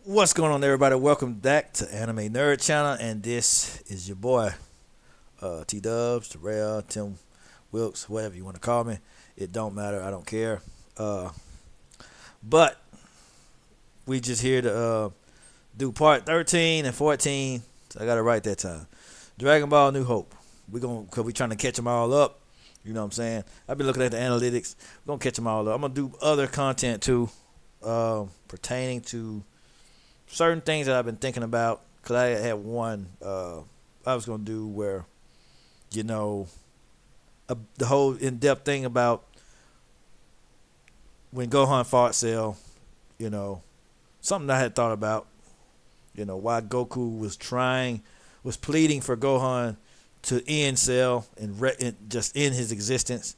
What's going on, everybody? Welcome back to Anime Nerd Channel, and this is your boy, T Dubs, Terrell, Tim Wilkes, whatever you want to call me. It don't matter. I don't care. But we just here to do part 13 and 14. So I got it right that time. Dragon Ball New Hope. Cause we trying to catch them all up. You know what I'm saying? I've been looking at the analytics. We're gonna catch them all up. I'm gonna do other content too, pertaining to certain things that I've been thinking about. Cause I had one I was gonna do where, the whole in-depth thing about when Gohan fought Cell. Something I had thought about. Why Goku was pleading for Gohan to end Cell and just end his existence.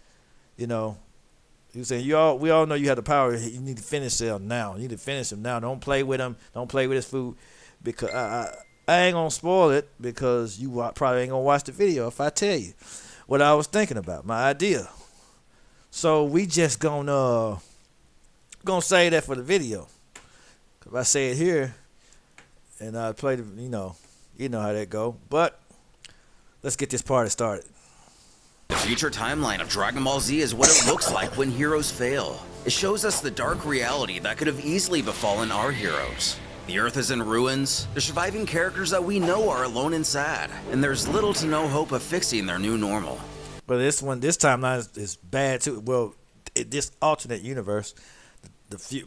He was saying, we all know you have the power. You need to finish Cell now. You need to finish him now. Don't play with him. Don't play with his food. Because I ain't going to spoil it, because you probably ain't going to watch the video if I tell you what I was thinking about, my idea. So we just gonna say that for the video. If I say it here and I play the, you know how that go. But let's get this party started. The future timeline of Dragon Ball Z is what it looks like when heroes fail. It shows us the dark reality that could have easily befallen our heroes. The Earth is in ruins, the surviving characters that we know are alone and sad, and there's little to no hope of fixing their new normal. But this timeline is bad too. Well, this alternate universe,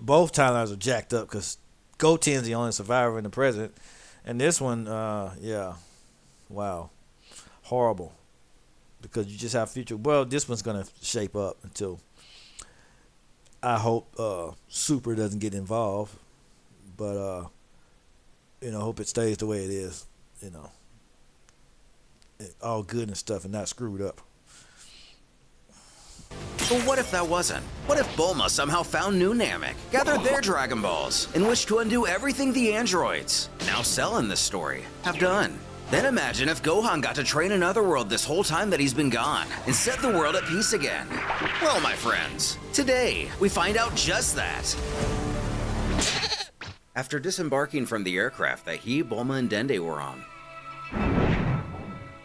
both timelines are jacked up because Goten's the only survivor in the present, and this one, wow, horrible. Because you just have future. Well, this one's gonna shape up until I hope Super doesn't get involved, but hope it stays the way it is. All good and stuff, and not screwed up. But what if that wasn't? What if Bulma somehow found new Namek, gathered their Dragon Balls, and wished to undo everything the androids, now Cell in this story, have done? Then imagine if Gohan got to train another world this whole time that he's been gone, and set the world at peace again. Well, my friends, today we find out just that. After disembarking from the aircraft that he, Bulma, and Dende were on,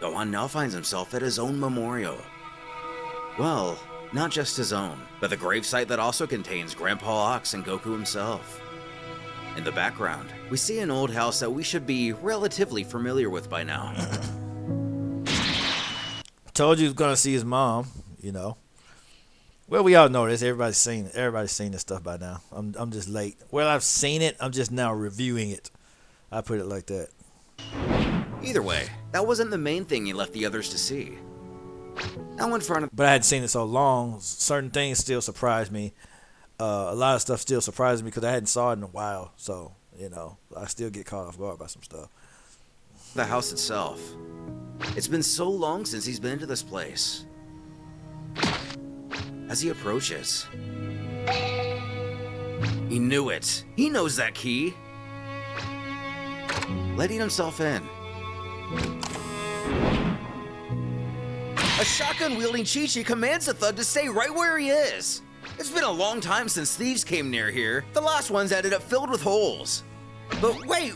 Gohan now finds himself at his own memorial. Well, not just his own, but the gravesite that also contains Grandpa Ox and Goku himself. In the background, we see an old house that we should be relatively familiar with by now. Told you he was gonna see his mom. Well, we all know this. Everybody's seen this stuff by now. I'm just late. Well, I've seen it. I'm just now reviewing it. I put it like that. Either way, that wasn't the main thing he left the others to see. Now in front of... But I hadn't seen it so long. Certain things still surprise me. A lot of stuff still surprises me because I hadn't saw it in a while. So, I still get caught off guard by some stuff. The house itself. It's been so long since he's been to this place. As he approaches, he knew it. He knows that key. Letting himself in. A shotgun-wielding Chi-Chi commands the thug to stay right where he is. It's been a long time since thieves came near here. The last ones ended up filled with holes. But wait!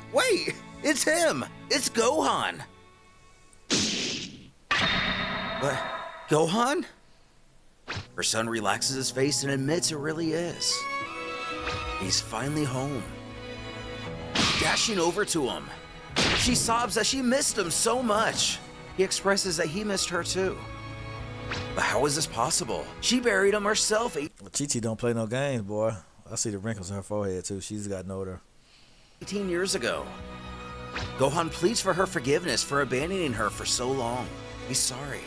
It's him! It's Gohan! What? Gohan? Her son relaxes his face and admits it really is. He's finally home. Dashing over to him, she sobs that she missed him so much. He expresses that he missed her too. But how is this possible? She buried him herself. Chi-Chi don't play no games, boy. I see the wrinkles in her forehead too. She's gotten older. 18 years ago. Gohan pleads for her forgiveness for abandoning her for so long. He's sorry.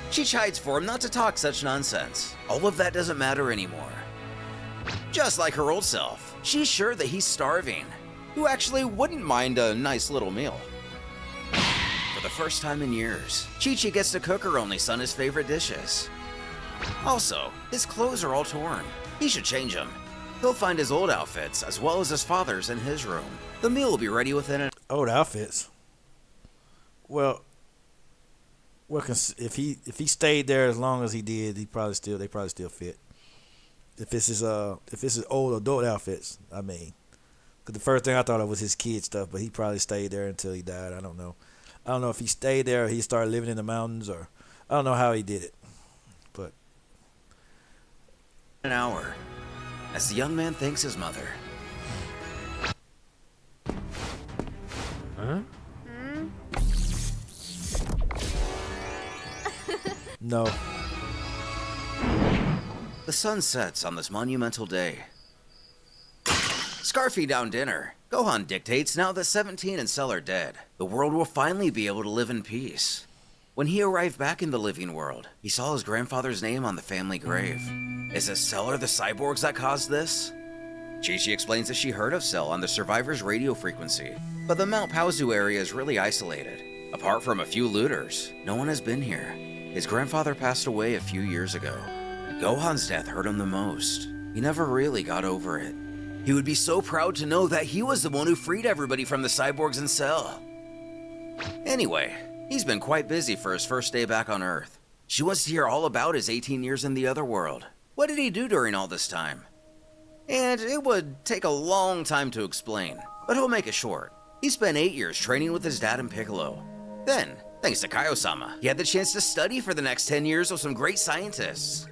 She chides for him not to talk such nonsense. All of that doesn't matter anymore. Just like her old self, she's sure that he's starving. Who actually wouldn't mind a nice little meal? For the first time in years, Chi-Chi gets to cook her only son his favorite dishes. Also, his clothes are all torn. He should change them. He'll find his old outfits as well as his father's in his room. The meal will be ready within an... Old outfits? Well, if he stayed there as long as he did, they probably still fit. If this is old adult outfits, I mean, 'Cause the first thing I thought of was his kid stuff, but he probably stayed there until he died. I don't know. I don't know if he stayed there or he started living in the mountains, or I don't know how he did it. But An hour, as the young man thanks his mother. Huh? no. The sun sets on this monumental day. Scarfy down dinner. Gohan dictates now that 17 and Cell are dead, the world will finally be able to live in peace. When he arrived back in the living world, he saw his grandfather's name on the family grave. Is it Cell or the cyborgs that caused this? Chi-Chi explains that she heard of Cell on the survivor's radio frequency, but the Mount Paozu area is really isolated. Apart from a few looters, no one has been here. His grandfather passed away a few years ago. Gohan's death hurt him the most. He never really got over it. He would be so proud to know that he was the one who freed everybody from the cyborgs in Cell. Anyway, he's been quite busy for his first day back on Earth. She wants to hear all about his 18 years in the other world. What did he do during all this time? And it would take a long time to explain, but he'll make it short. He spent 8 years training with his dad and Piccolo. Then, thanks to Kaio-sama, he had the chance to study for the next 10 years with some great scientists.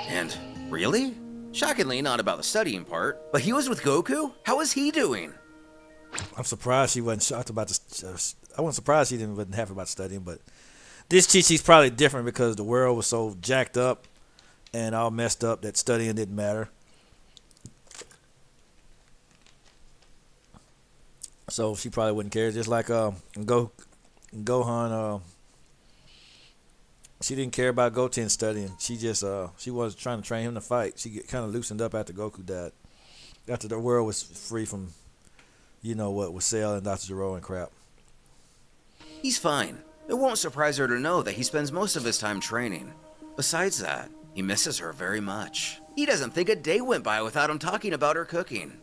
And really? Shockingly, not about the studying part, but he was with Goku? How is he doing? I'm surprised she wasn't shocked about this. I wasn't surprised she wasn't happy about studying, but this Chi-Chi's probably different because the world was so jacked up and all messed up that studying didn't matter. So she probably wouldn't care. Just like Gohan, she didn't care about Goten studying. She just she was trying to train him to fight. She kind of loosened up after Goku died. After the world was free from, you know what, with Cell and Dr. Gero and crap. He's fine. It won't surprise her to know that he spends most of his time training. Besides that, he misses her very much. He doesn't think a day went by without him talking about her cooking.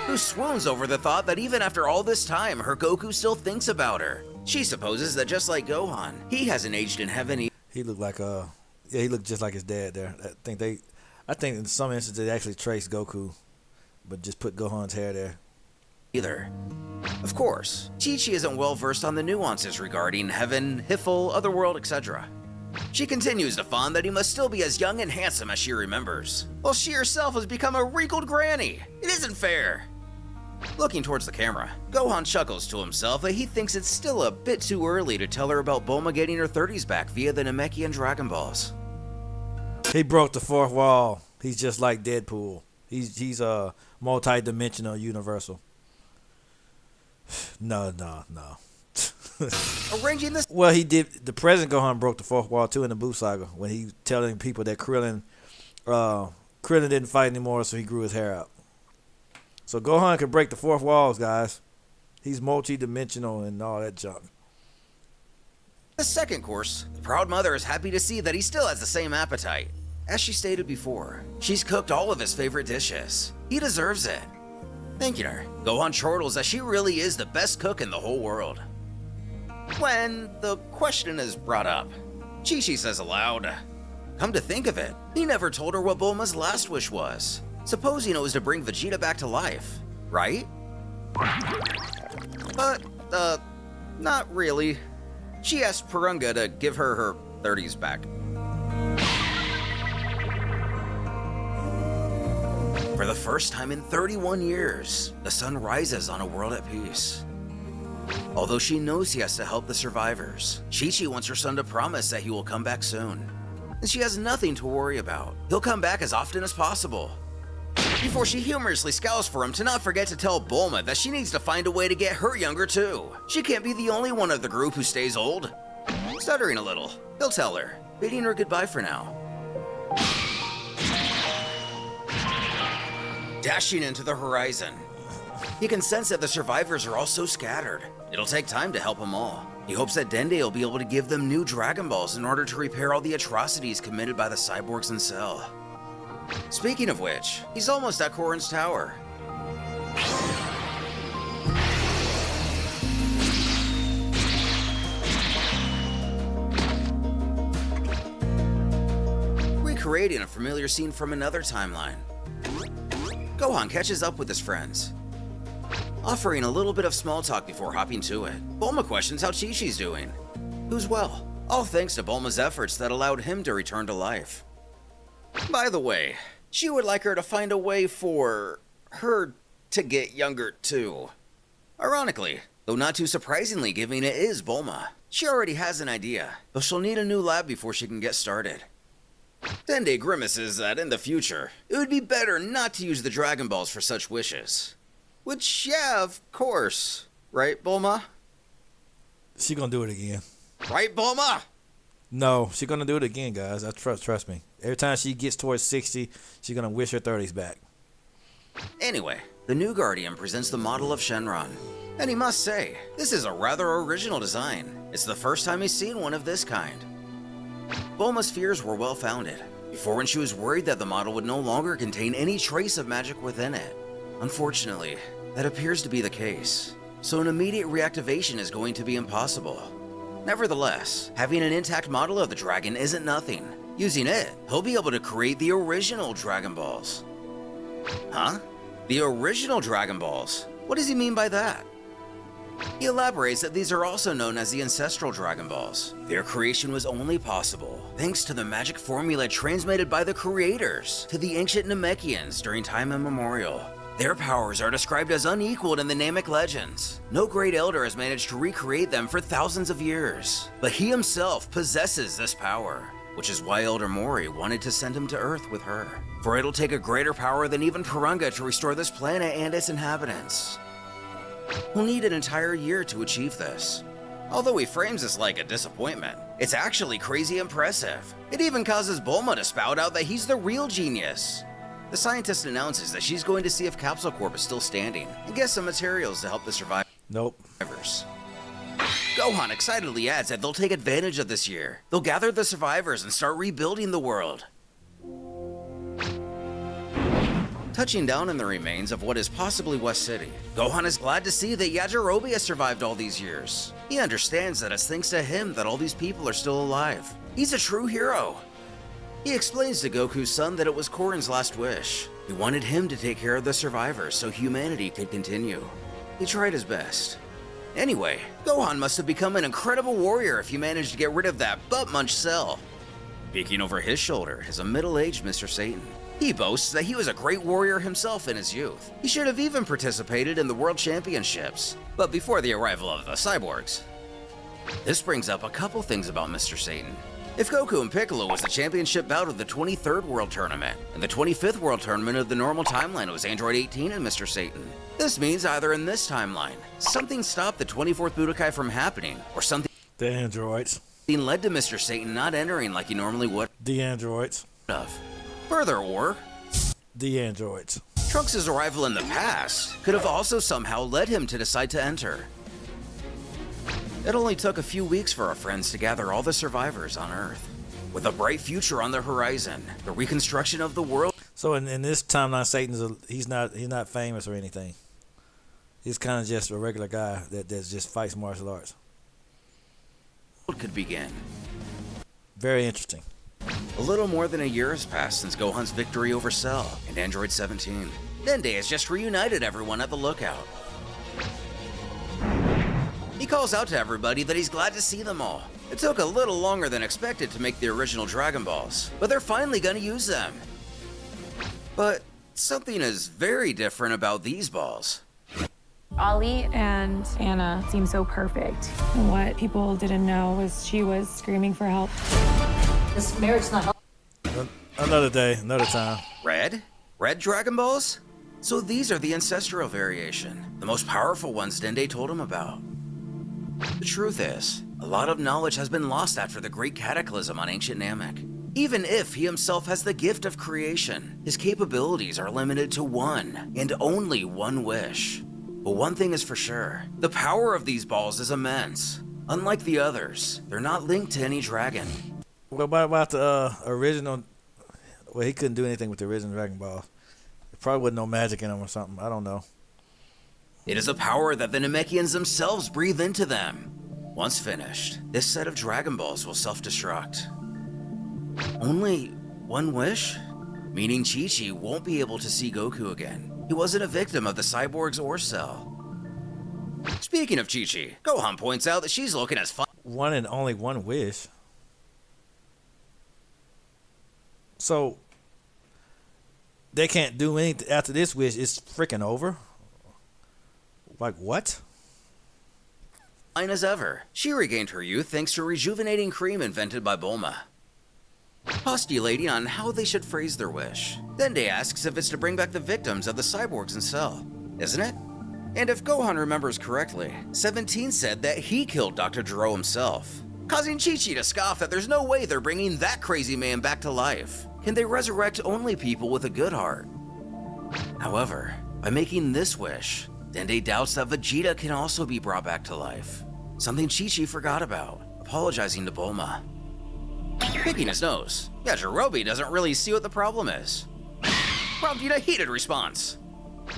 Who swoons over the thought that even after all this time, her Goku still thinks about her. She supposes that just like Gohan, he hasn't aged in heaven. He looked like he looked just like his dad there. I think in some instances they actually traced Goku, but just put Gohan's hair there. Either. Of course, Chi-Chi isn't well versed on the nuances regarding heaven, Hiffle, otherworld, etc. She continues to fawn that he must still be as young and handsome as she remembers, while she herself has become a wrinkled granny. It isn't fair. Looking towards the camera, Gohan chuckles to himself that he thinks it's still a bit too early to tell her about Bulma getting her 30s back via the Namekian Dragon Balls. He broke the fourth wall. He's just like Deadpool. He's multi-dimensional, universal. No. Arranging this. Well, he did. The present Gohan broke the fourth wall too in the Buu Saga when he telling people that Krillin didn't fight anymore, so he grew his hair out. So Gohan can break the fourth walls, guys. He's multi-dimensional and all that junk. The second course, the proud mother is happy to see that he still has the same appetite. As she stated before, she's cooked all of his favorite dishes. He deserves it. Thanking her, Gohan chortles that she really is the best cook in the whole world. When the question is brought up, Chi-Chi says aloud, "Come to think of it, he never told her what Bulma's last wish was. Supposing it was to bring Vegeta back to life, right?" But, not really. She asked Purunga to give her her 30s back. For the first time in 31 years, the sun rises on a world at peace. Although she knows he has to help the survivors, Chi-Chi wants her son to promise that he will come back soon. And she has nothing to worry about. He'll come back as often as possible. Before she humorously scowls for him to not forget to tell Bulma that she needs to find a way to get her younger too. She can't be the only one of the group who stays old. Stuttering a little, he'll tell her, bidding her goodbye for now. Dashing into the horizon, he can sense that the survivors are all so scattered. It'll take time to help them all. He hopes that Dende will be able to give them new Dragon Balls in order to repair all the atrocities committed by the cyborgs in Cell. Speaking of which, he's almost at Korin's tower. Recreating a familiar scene from another timeline. Gohan catches up with his friends, offering a little bit of small talk before hopping to it. Bulma questions how Chi-Chi's doing. Who's well, all thanks to Bulma's efforts that allowed him to return to life. By the way, she would like her to find a way for her to get younger too. Ironically, though not too surprisingly given it is Bulma, she already has an idea, but she'll need a new lab before she can get started. Dende grimaces that in the future, it would be better not to use the Dragon Balls for such wishes. Which, yeah, of course. Right, Bulma? She gonna do it again. Right, Bulma? No, she gonna do it again, guys. I trust me. Every time she gets towards 60, she's gonna wish her 30s back. Anyway, the new Guardian presents the model of Shenron. And he must say, this is a rather original design. It's the first time he's seen one of this kind. Bulma's fears were well founded, before when she was worried that the model would no longer contain any trace of magic within it. Unfortunately, that appears to be the case, so an immediate reactivation is going to be impossible. Nevertheless, having an intact model of the dragon isn't nothing. Using it, he'll be able to create the original Dragon Balls. Huh? The original Dragon Balls? What does he mean by that? He elaborates that these are also known as the ancestral Dragon Balls. Their creation was only possible thanks to the magic formula transmitted by the creators to the ancient Namekians during time immemorial. Their powers are described as unequaled in the Namek legends. No great elder has managed to recreate them for thousands of years, but he himself possesses this power, which is why Elder Mori wanted to send him to Earth with her. For it'll take a greater power than even Purunga to restore this planet and its inhabitants. We'll need an entire year to achieve this. Although he frames this like a disappointment, it's actually crazy impressive. It even causes Bulma to spout out that he's the real genius. The scientist announces that she's going to see if Capsule Corp is still standing and get some materials to help the survivors. Nope. Gohan excitedly adds that they'll take advantage of this year. They'll gather the survivors and start rebuilding the world. Touching down in the remains of what is possibly West City, Gohan is glad to see that Yajirobe has survived all these years. He understands that it's thanks to him that all these people are still alive. He's a true hero. He explains to Goku's son that it was Korin's last wish. He wanted him to take care of the survivors so humanity could continue. He tried his best. Anyway, Gohan must have become an incredible warrior if he managed to get rid of that butt-munch Cell. Peeking over his shoulder is a middle-aged Mr. Satan. He boasts that he was a great warrior himself in his youth. He should have even participated in the World Championships, but before the arrival of the cyborgs. This brings up a couple things about Mr. Satan. If Goku and Piccolo was the championship bout of the 23rd World Tournament, and the 25th World Tournament of the normal timeline was Android 18 and Mr. Satan, this means either in this timeline, something stopped the 24th Budokai from happening, or something The androids. led to Mr. Satan not entering like he normally would The androids. have. Further, or The androids. Trunks' arrival in the past could have also somehow led him to decide to enter. It only took a few weeks for our friends to gather all the survivors on Earth. With a bright future on the horizon, the reconstruction of the world So in this timeline, he's not famous or anything. He's kind of just a regular guy that just fights martial arts. could begin. Very interesting. A little more than a year has passed since Gohan's victory over Cell and Android 17. Dende has just reunited everyone at the lookout. He calls out to everybody that he's glad to see them all. It took a little longer than expected to make the original Dragon Balls, but they're finally gonna use them. But something is very different about these balls. Ollie and Anna seemed so perfect. And what people didn't know was she was screaming for help. This marriage's not helping. Another day, another time. Red? Red Dragon Balls? So these are the ancestral variation, the most powerful ones Dende told him about. The truth is, a lot of knowledge has been lost after the great cataclysm on ancient Namek. Even if he himself has the gift of creation, his capabilities are limited to one, and only one wish. But one thing is for sure, the power of these balls is immense. Unlike the others, they're not linked to any dragon. What about the original? Well, he couldn't do anything with the original Dragon Ball. There probably wasn't no magic in them or something. I don't know. It is a power that the Namekians themselves breathe into them. Once finished, this set of Dragon Balls will self-destruct. Only one wish? meaning Chi-Chi won't be able to see Goku again. He wasn't a victim of the cyborgs or Cell. Speaking of Chi-Chi, Gohan points out that she's looking as fine. One and only one wish. So they can't do anything after this wish. It's freaking over. Like what? Fine as ever. She regained her youth thanks to a rejuvenating cream invented by Bulma. Postulating on how they should phrase their wish. Dende asks if it's to bring back the victims of the cyborgs in Cell, isn't it? And if Gohan remembers correctly, 17 said that he killed Dr. Gero himself, causing Chi-Chi to scoff that there's no way they're bringing that crazy man back to life. Can they resurrect only people with a good heart? However, by making this wish, Dende doubts that Vegeta can also be brought back to life, something Chi-Chi forgot about, apologizing to Bulma. Picking his nose, Yajirobe doesn't really see what the problem is, prompting a heated response.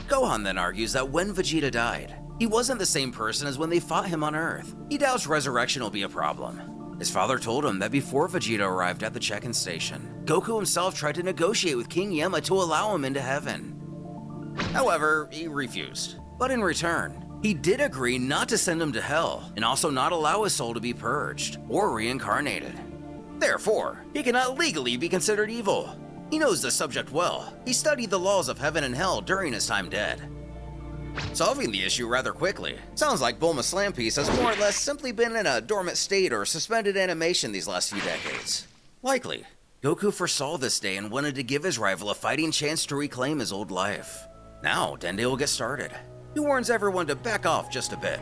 Gohan then argues that when Vegeta died, he wasn't the same person as when they fought him on Earth. He doubts resurrection will be a problem. His father told him that before Vegeta arrived at the check-in station, Goku himself tried to negotiate with King Yama to allow him into heaven. However, he refused. But in return, he did agree not to send him to hell, and also not allow his soul to be purged or reincarnated. Therefore, he cannot legally be considered evil. He knows the subject well. He studied the laws of heaven and hell during his time dead. Solving the issue rather quickly. Sounds like Bulma's slam piece has more or less simply been in a dormant state or suspended animation these last few decades. Likely, Goku foresaw this day and wanted to give his rival a fighting chance to reclaim his old life. Now, Dende will get started. He warns everyone to back off just a bit.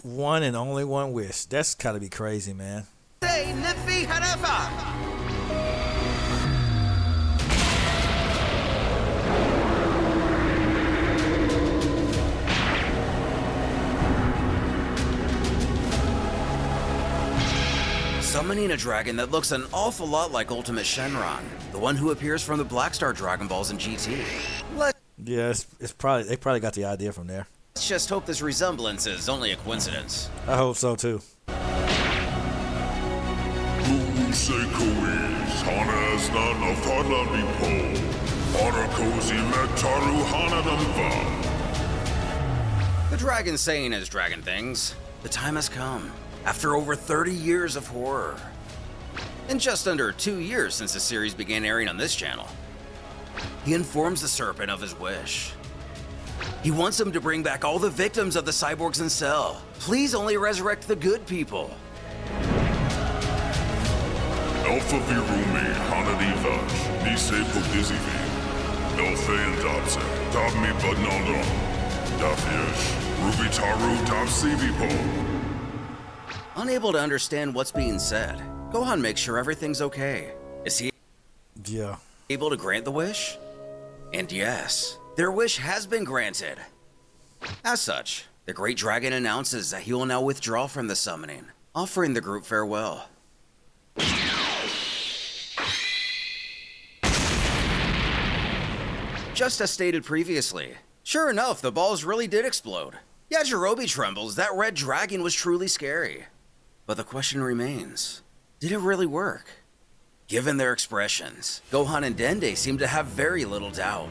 One and only one wish. That's gotta be crazy, man. Summoning a dragon that looks an awful lot like Ultimate Shenron, the one who appears from the Black Star Dragon Balls in GT. Yeah, it's probably they probably got the idea from there. Let's just hope this resemblance is only a coincidence. I hope so too. The dragon saying his dragon things. The time has come. After over 30 years of horror. And just under 2 years since the series began airing on this channel. He informs the serpent of his wish. He wants him to bring back all the victims of the cyborgs in Cell. Please only resurrect the good people. Alpha Virumi Hanadivash, Nise Pugizivi, Elfe Dabse, Dabmi Badnaldo, Dafish, Ruvitaru Dabsivipo. Unable to understand what's being said, Gohan makes sure everything's okay. Is he able to grant the wish? And yes, their wish has been granted. As such, the Great Dragon announces that he will now withdraw from the summoning, offering the group farewell. Just as stated previously, sure enough, the balls really did explode. Yajirobe trembles, that red dragon was truly scary. But the question remains, did it really work? Given their expressions, Gohan and Dende seem to have very little doubt.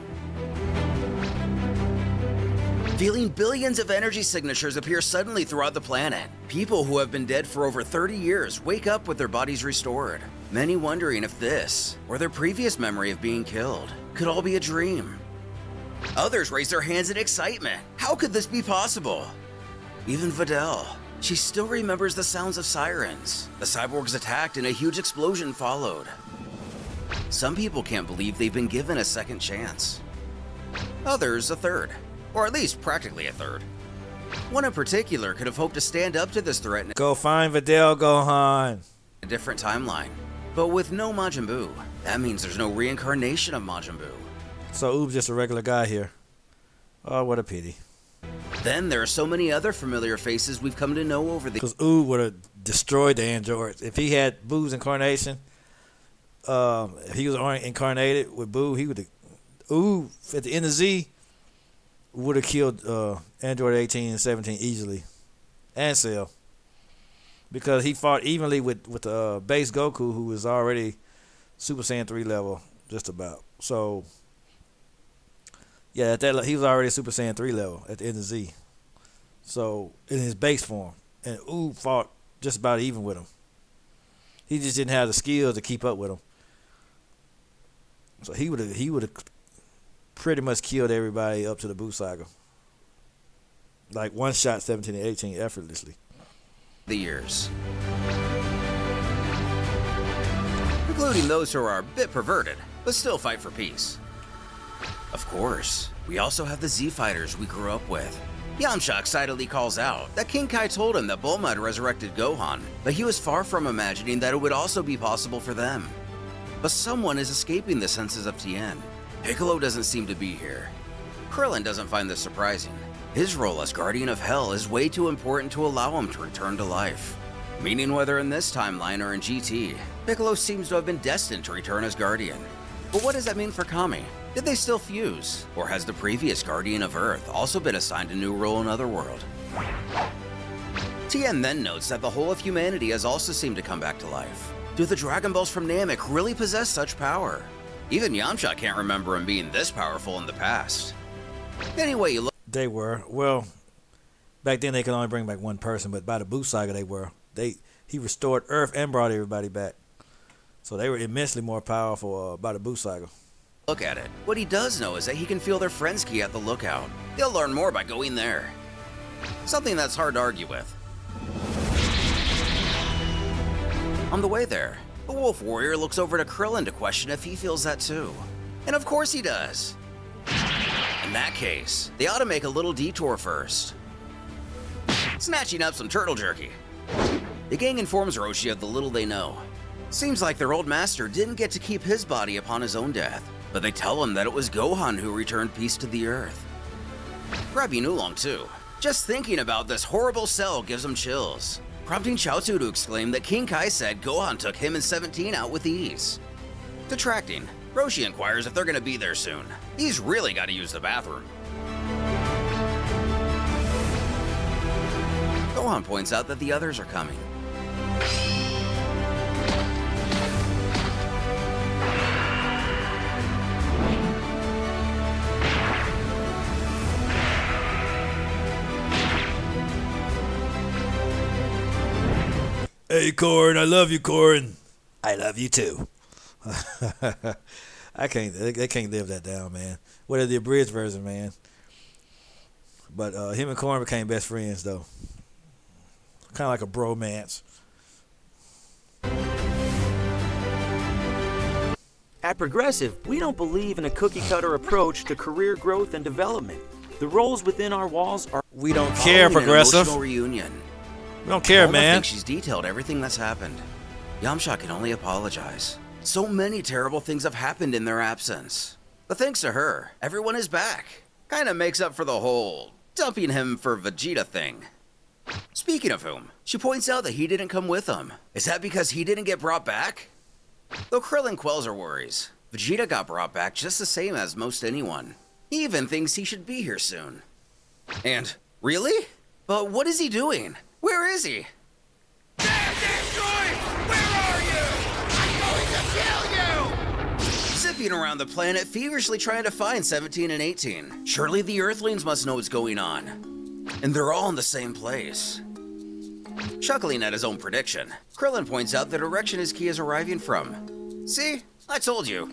Feeling billions of energy signatures appear suddenly throughout the planet. People who have been dead for over 30 years wake up with their bodies restored. Many wondering if this, or their previous memory of being killed, could all be a dream. Others raise their hands in excitement. How could this be possible? Even Videl. She still remembers the sounds of sirens. The cyborgs attacked and a huge explosion followed. Some people can't believe they've been given a second chance. Others a third, or at least practically a third. One in particular could have hoped to stand up to this threat in Go find Videl, Gohan. a different timeline. But with no Majin Buu, that means there's no reincarnation of Majin Buu. So Oob's just a regular guy here. Oh, what a pity. Then there are so many other familiar faces we've come to know over the Because Oob would have destroyed the androids. If he had Boo's incarnation, if he was incarnated with Boo, he would have. Oob, at the end of Z, would have killed Android 18 and 17 easily. And Cell. because he fought evenly with base Goku, who was already Super Saiyan 3 level, just about. So, yeah, he was already Super Saiyan 3 level at the end of Z. So, in his base form. And Oob fought just about even with him. He just didn't have the skills to keep up with him. So, he would have pretty much killed everybody up to the Buu Saga. Like, one shot 17 and 18 effortlessly. The years. Including those who are a bit perverted, but still fight for peace. Of course, we also have the Z fighters we grew up with. Yamcha excitedly calls out that King Kai told him that Bulma had resurrected Gohan, but he was far from imagining that it would also be possible for them. But someone is escaping the senses of Tien. Piccolo doesn't seem to be here. Krillin doesn't find this surprising. His role as Guardian of Hell is way too important to allow him to return to life. Meaning whether in this timeline or in GT, Piccolo seems to have been destined to return as Guardian. But what does that mean for Kami? Did they still fuse? Or has the previous Guardian of Earth also been assigned a new role in Otherworld? Tien then notes that the whole of humanity has also seemed to come back to life. Do the Dragon Balls from Namek really possess such power? Even Yamcha can't remember him being this powerful in the past. Anyway, you look. They were. Well, back then they could only bring back one person, but by the Buu Saga they were. He restored Earth and brought everybody back. So they were immensely more powerful by the Buu Saga. Look at it. What he does know is that he can feel their friends key at the lookout. He'll learn more by going there. Something that's hard to argue with. On the way there, the Wolf Warrior looks over to Krillin to question if he feels that too. And of course he does. In that case, they ought to make a little detour first. Snatching up some turtle jerky. The gang informs Roshi of the little they know. Seems like their old master didn't get to keep his body upon his own death, but they tell him that it was Gohan who returned peace to the Earth. Grabbing Oolong too. Just thinking about this horrible cell gives him chills, prompting Chaozu to exclaim that King Kai said Gohan took him and 17 out with ease. Detracting, Roshi inquires if they're gonna be there soon. He's really gotta use the bathroom. Gohan points out that the others are coming. Hey, Corn, I love you, Corn. I love you too. They can't live that down, man. What is the abridged version, man? But him and Corn became best friends, though. Kind of like a bromance. At Progressive, we don't believe in a cookie-cutter approach to career growth and development. The roles within our walls are... We don't care, Progressive. Emotional reunion. We don't care, man. I think she's detailed everything that's happened. Yamcha can only apologize. So many terrible things have happened in their absence. But thanks to her, everyone is back. Kinda makes up for the whole dumping him for Vegeta thing. Speaking of whom, she points out that he didn't come with them. Is that because he didn't get brought back? Though Krillin quells her worries, Vegeta got brought back just the same as most anyone. He even thinks he should be here soon. And, really? But what is he doing? Where is he? Damn destroy! Where are you? I'm going to kill you! Zipping around the planet, feverishly trying to find 17 and 18. Surely the Earthlings must know what's going on. And they're all in the same place. Chuckling at his own prediction, Krillin points out the direction his key is arriving from. See? I told you.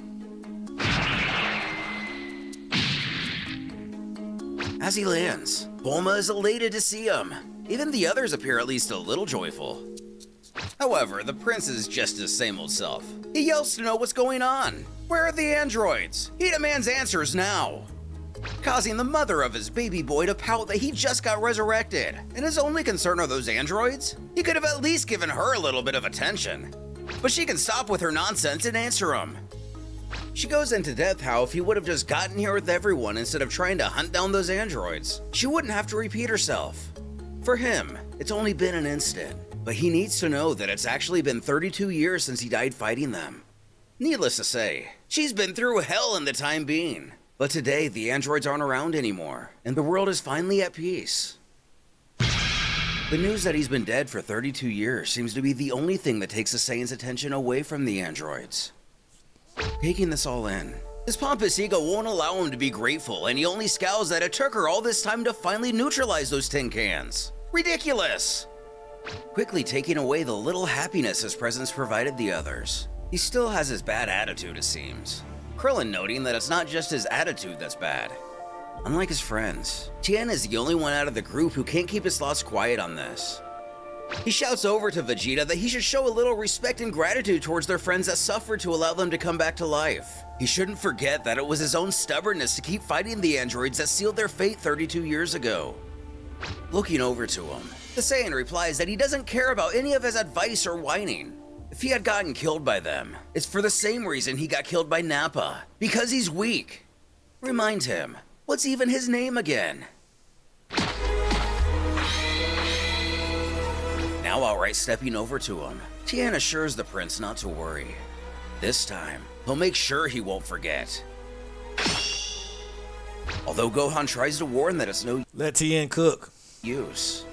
As he lands, Bulma is elated to see him. Even the others appear at least a little joyful. However, the prince is just his same old self. He yells to know what's going on. Where are the androids? He demands answers now. Causing the mother of his baby boy to pout that he just got resurrected, and his only concern are those androids? He could have at least given her a little bit of attention. But she can stop with her nonsense and answer him. She goes into depth how if he would have just gotten here with everyone instead of trying to hunt down those androids, she wouldn't have to repeat herself. For him, it's only been an instant, but he needs to know that it's actually been 32 years since he died fighting them. Needless to say, she's been through hell in the time being. But today, the androids aren't around anymore, and the world is finally at peace. The news that he's been dead for 32 years seems to be the only thing that takes the Saiyan's attention away from the androids. Taking this all in, his pompous ego won't allow him to be grateful, and he only scowls that it took her all this time to finally neutralize those tin cans. Ridiculous! Quickly taking away the little happiness his presence provided the others. He still has his bad attitude, it seems. Krillin noting that it's not just his attitude that's bad. Unlike his friends, Tien is the only one out of the group who can't keep his thoughts quiet on this. He shouts over to Vegeta that he should show a little respect and gratitude towards their friends that suffered to allow them to come back to life. He shouldn't forget that it was his own stubbornness to keep fighting the androids that sealed their fate 32 years ago. Looking over to him, the Saiyan replies that he doesn't care about any of his advice or whining. If he had gotten killed by them, it's for the same reason he got killed by Nappa, because he's weak. Remind him, what's even his name again? Now outright stepping over to him, Tien assures the prince not to worry. This time, he'll make sure he won't forget. Although Gohan tries to warn that it's no Let Tien cook. use.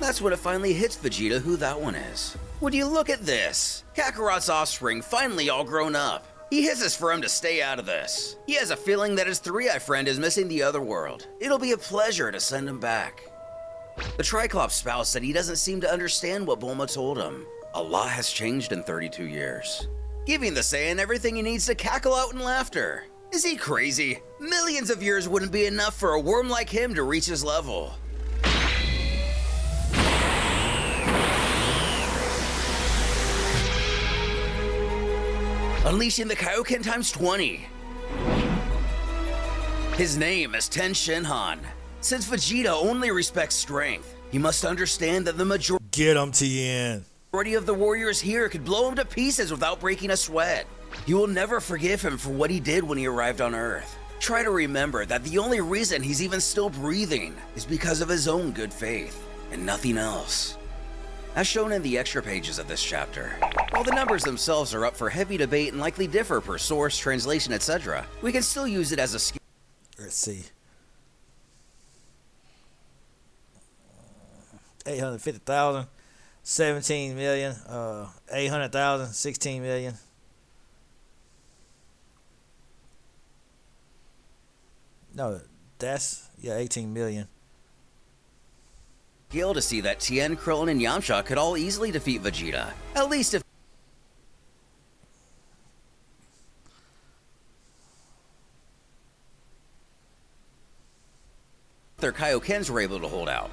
That's when it finally hits Vegeta who that one is. Would you look at this? Kakarot's offspring finally all grown up. He hisses for him to stay out of this. He has a feeling that his three-eye friend is missing the other world. It'll be a pleasure to send him back. The Triclops spouse said he doesn't seem to understand what Bulma told him. A lot has changed in 32 years. Giving the Saiyan everything he needs to cackle out in laughter. Is he crazy? Millions of years wouldn't be enough for a worm like him to reach his level. Unleashing the Kaioken times 20. His name is Ten Shinhan. Since Vegeta only respects strength, he must understand that the majority Get him, Tien. of the warriors here could blow him to pieces without breaking a sweat. He will never forgive him for what he did when he arrived on Earth. Try to remember that the only reason he's even still breathing is because of his own good faith, and nothing else. As shown in the extra pages of this chapter, while the numbers themselves are up for heavy debate and likely differ per source, translation, etc., we can still use it as a skill. Let's see. 850,000, 17 million, 800,000, 16 million. No, that's, 18 million. Skill to see that Tien, Krillin, and Yamcha could all easily defeat Vegeta. At least if their Kaiokens were able to hold out.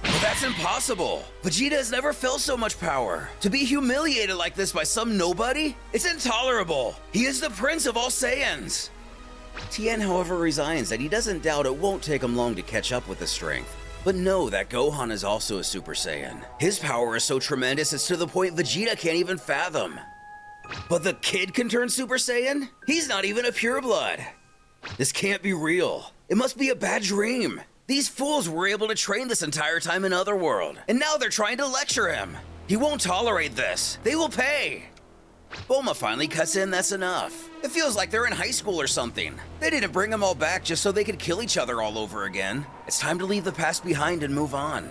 But that's impossible! Vegeta has never felt so much power. To be humiliated like this by some nobody? It's intolerable! He is the Prince of all Saiyans! Tien, however, resigns that he doesn't doubt it won't take him long to catch up with his strength. But know that Gohan is also a Super Saiyan. His power is so tremendous it's to the point Vegeta can't even fathom. But the kid can turn Super Saiyan? He's not even a pureblood. This can't be real. It must be a bad dream. These fools were able to train this entire time in Otherworld, and now they're trying to lecture him. He won't tolerate this. They will pay. Bulma finally cuts in that's enough. It feels like they're in high school or something. They didn't bring them all back just so they could kill each other all over again. It's time to leave the past behind and move on.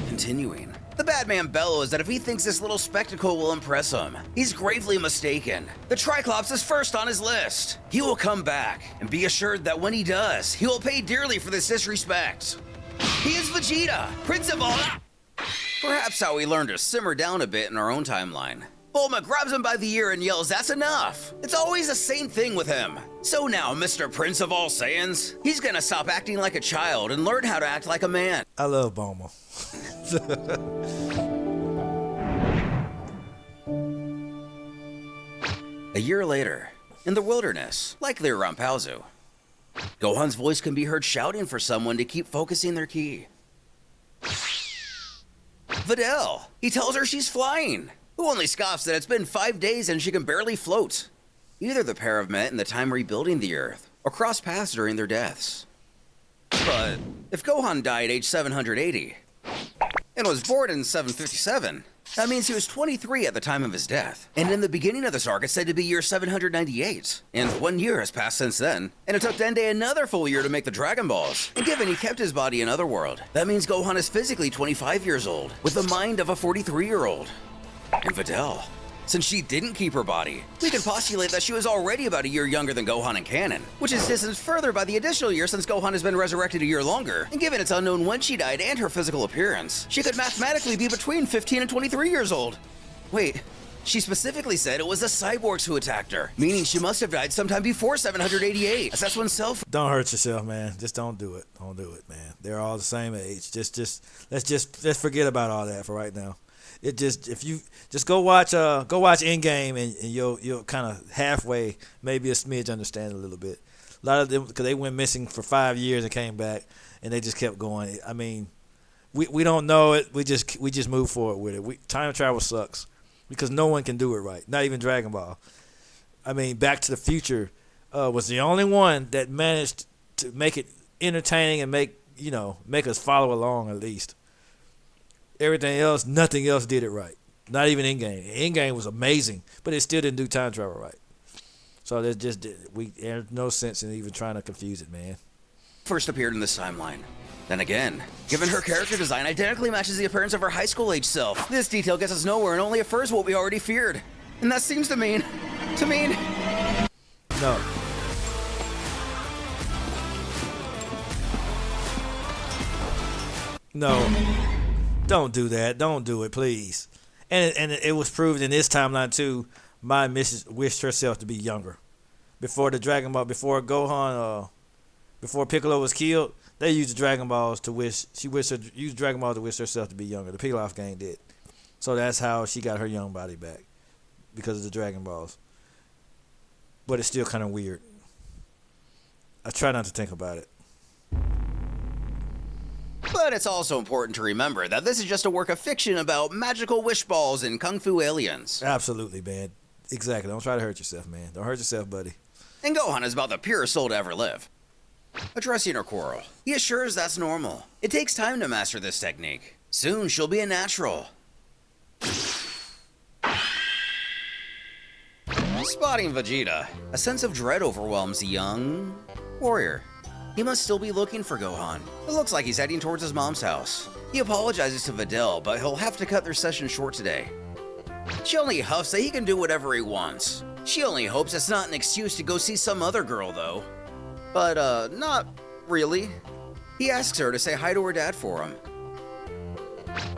Continuing. The bad man bellows that if he thinks this little spectacle will impress him, he's gravely mistaken. The Triclops is first on his list. He will come back, and be assured that when he does, he will pay dearly for this disrespect. He is Vegeta, Prince of all... Perhaps how we learned to simmer down a bit in our own timeline. Bulma grabs him by the ear and yells, "That's enough!" It's always the same thing with him. So now, Mr. Prince of all Saiyans, he's gonna stop acting like a child and learn how to act like a man. I love Bulma. A year later, in the wilderness, likely around Paozu, Gohan's voice can be heard shouting for someone to keep focusing their ki. Videl! He tells her she's flying, who only scoffs that it's been 5 days and she can barely float. Either the pair have met in the time rebuilding the Earth, or crossed paths during their deaths. But if Gohan died age 780, and was born in 757. That means he was 23 at the time of his death. And in the beginning of this arc, it's said to be year 798. And 1 year has passed since then. And it took Dende another full year to make the Dragon Balls. And given he kept his body in Otherworld, that means Gohan is physically 25 years old, with the mind of a 43-year-old. And Videl, since she didn't keep her body, we can postulate that she was already about a year younger than Gohan in canon, which is distanced further by the additional year since Gohan has been resurrected a year longer, and given it's unknown when she died and her physical appearance, she could mathematically be between 15 and 23 years old. Wait, she specifically said it was the cyborgs who attacked her, meaning she must have died sometime before 788, as that's when Cell... Don't hurt yourself, man. Just don't do it. Don't do it, man. They're all the same age. Let's forget about all that for right now. It just, if you just go watch Endgame and you'll kind of halfway, maybe a smidge understand a little bit. A lot of them, because they went missing for 5 years and came back, and they just kept going. I mean, we don't know it. We just move forward with it. Time travel sucks because no one can do it right. Not even Dragon Ball. I mean, Back to the Future was the only one that managed to make it entertaining and make us follow along at least. Everything else, nothing else did it right. Not even Endgame. Endgame was amazing, but it still didn't do time travel right. So there's no sense in even trying to confuse it, man. First appeared in this timeline. Then again, given her character design identically matches the appearance of her high school age self, this detail gets us nowhere and only affirms what we already feared. And that seems to mean... No. No. Don't do that. Don't do it, please. And it was proved in this timeline too. My missus wished herself to be younger. Before the Dragon Ball, before Gohan, before Piccolo was killed, they used the Dragon Balls to wish. Used Dragon Ball to wish herself to be younger. The Pilaf gang did. So that's how she got her young body back, because of the Dragon Balls. But it's still kind of weird. I try not to think about it. But it's also important to remember that this is just a work of fiction about magical wish balls and kung fu aliens. Absolutely, man. Exactly. Don't try to hurt yourself, man. Don't hurt yourself, buddy. And Gohan is about the purest soul to ever live. Addressing her quarrel, he assures that's normal. It takes time to master this technique. Soon she'll be a natural. Spotting Vegeta, a sense of dread overwhelms the young warrior. He must still be looking for Gohan. It looks like he's heading towards his mom's house. He apologizes to Videl, but he'll have to cut their session short today. She only huffs that he can do whatever he wants. She only hopes it's not an excuse to go see some other girl, though. But, not really. He asks her to say hi to her dad for him.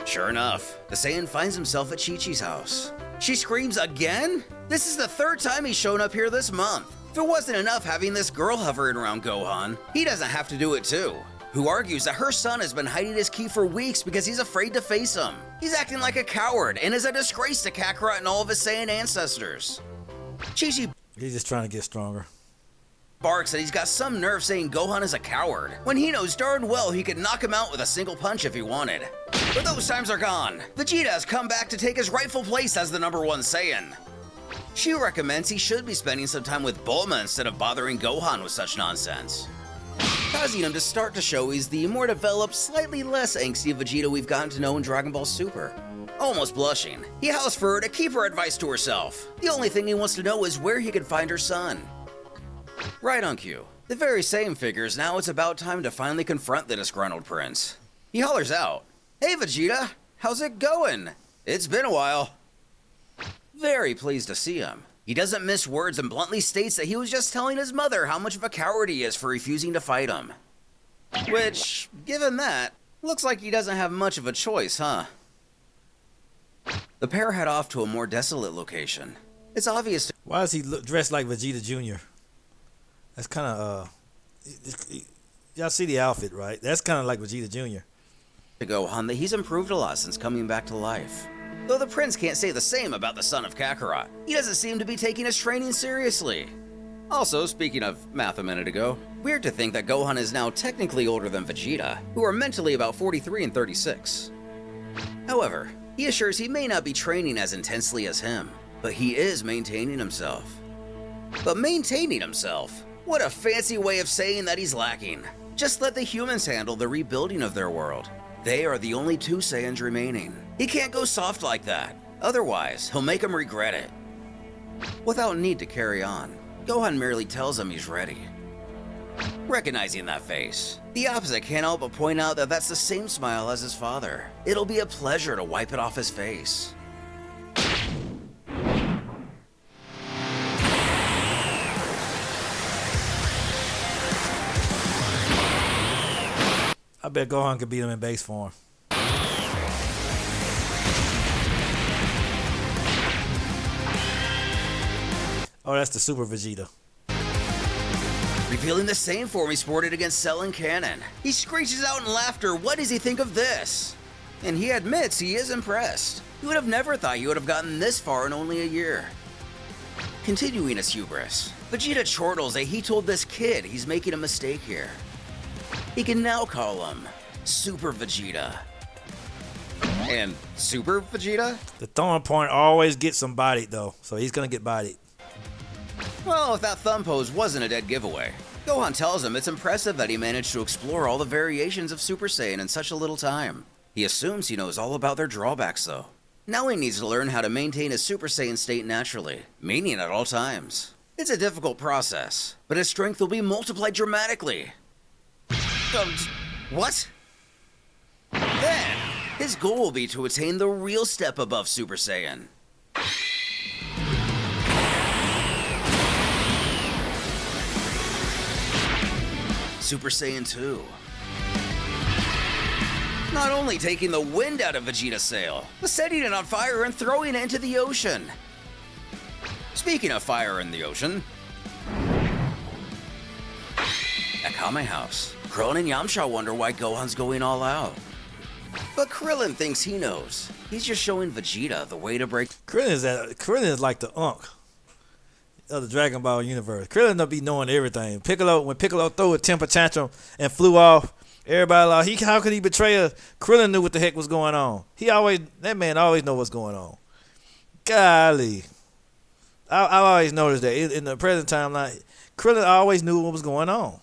Sure enough, the Saiyan finds himself at Chi-Chi's house. She screams again? This is the third time he's shown up here this month. If it wasn't enough having this girl hovering around Gohan, he doesn't have to do it too. Who argues that her son has been hiding his ki for weeks because he's afraid to face him. He's acting like a coward and is a disgrace to Kakarot and all of his Saiyan ancestors. Chi-Chi He's just trying to get stronger. barks that he's got some nerve saying Gohan is a coward, when he knows darn well he could knock him out with a single punch if he wanted. But those times are gone. Vegeta has come back to take his rightful place as the #1 Saiyan. She recommends he should be spending some time with Bulma instead of bothering Gohan with such nonsense, causing him to start to show he's the more developed, slightly less angsty Vegeta we've gotten to know in Dragon Ball Super. Almost blushing, he howls for her to keep her advice to herself. The only thing he wants to know is where he can find her son. Right on cue. The very same figures now it's about time to finally confront the disgruntled prince. He hollers out, "Hey Vegeta, how's it going? It's been a while." Very pleased to see him. He doesn't miss words and bluntly states that he was just telling his mother how much of a coward he is for refusing to fight him. Which, given that, looks like he doesn't have much of a choice, huh? The pair head off to a more desolate location. It's obvious to Why is he dressed like Vegeta Jr.? That's kind of, y'all see the outfit, right? That's kind of like Vegeta Jr. Gohan that he's improved a lot since coming back to life. Though the prince can't say the same about the son of Kakarot. He doesn't seem to be taking his training seriously. Also, speaking of math a minute ago, weird to think that Gohan is now technically older than Vegeta, who are mentally about 43 and 36. However, he assures he may not be training as intensely as him, but he is maintaining himself. But maintaining himself? What a fancy way of saying that he's lacking. Just let the humans handle the rebuilding of their world. They are the only two Saiyans remaining. He can't go soft like that. Otherwise, he'll make him regret it. Without need to carry on, Gohan merely tells him he's ready. Recognizing that face, the opposite can't help but point out that that's the same smile as his father. It'll be a pleasure to wipe it off his face. I bet Gohan could beat him in base form. Oh, that's the Super Vegeta. Revealing the same form he sported against Cell and Cannon. He screeches out in laughter, what does he think of this? And he admits he is impressed. He would have never thought you would have gotten this far in only a year. Continuing his hubris, Vegeta chortles that he told this kid he's making a mistake here. He can now call him Super Vegeta. And Super Vegeta? The throwing point always gets him bodied, though, so he's gonna get bodied. Well, if that thumb pose wasn't a dead giveaway, Gohan tells him it's impressive that he managed to explore all the variations of Super Saiyan in such a little time. He assumes he knows all about their drawbacks, though. Now he needs to learn how to maintain his Super Saiyan state naturally, meaning at all times. It's a difficult process, but his strength will be multiplied dramatically. What? Then, his goal will be to attain the real step above Super Saiyan. Super Saiyan 2. Not only taking the wind out of Vegeta's sail, but setting it on fire and throwing it into the ocean. Speaking of fire in the ocean, at Kame House, Krillin and Yamcha wonder why Gohan's going all out. But Krillin thinks he knows. He's just showing Vegeta the way to break. Krillin is like the Unk of the Dragon Ball universe. Krillin don't be knowing everything. When Piccolo threw a temper tantrum and flew off, everybody like, how could he betray us? Krillin knew what the heck was going on. That man always know what's going on. Golly. I always noticed that in the present timeline, Krillin always knew what was going on.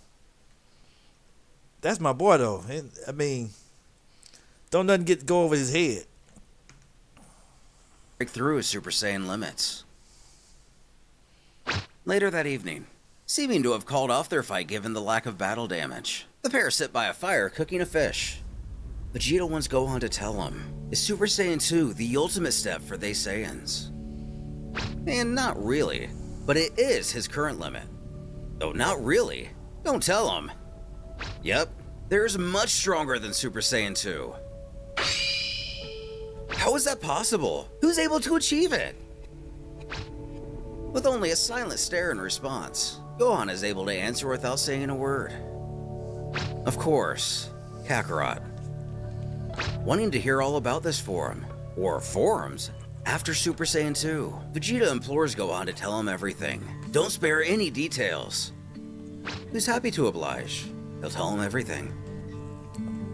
That's my boy though. I mean, don't nothing go over his head. Break through his Super Saiyan limits. Later that evening, seeming to have called off their fight given the lack of battle damage, the pair sit by a fire cooking a fish. Vegeta wants Gohan to tell him, is Super Saiyan 2 the ultimate step for they Saiyans? And not really, but it is his current limit. Though not really, don't tell him. Yep, there's much stronger than Super Saiyan 2. How is that possible? Who's able to achieve it? With only a silent stare in response, Gohan is able to answer without saying a word. Of course, Kakarot. Wanting to hear all about this forum, or forums, after Super Saiyan 2, Vegeta implores Gohan to tell him everything. Don't spare any details. He's happy to oblige. He'll tell him everything.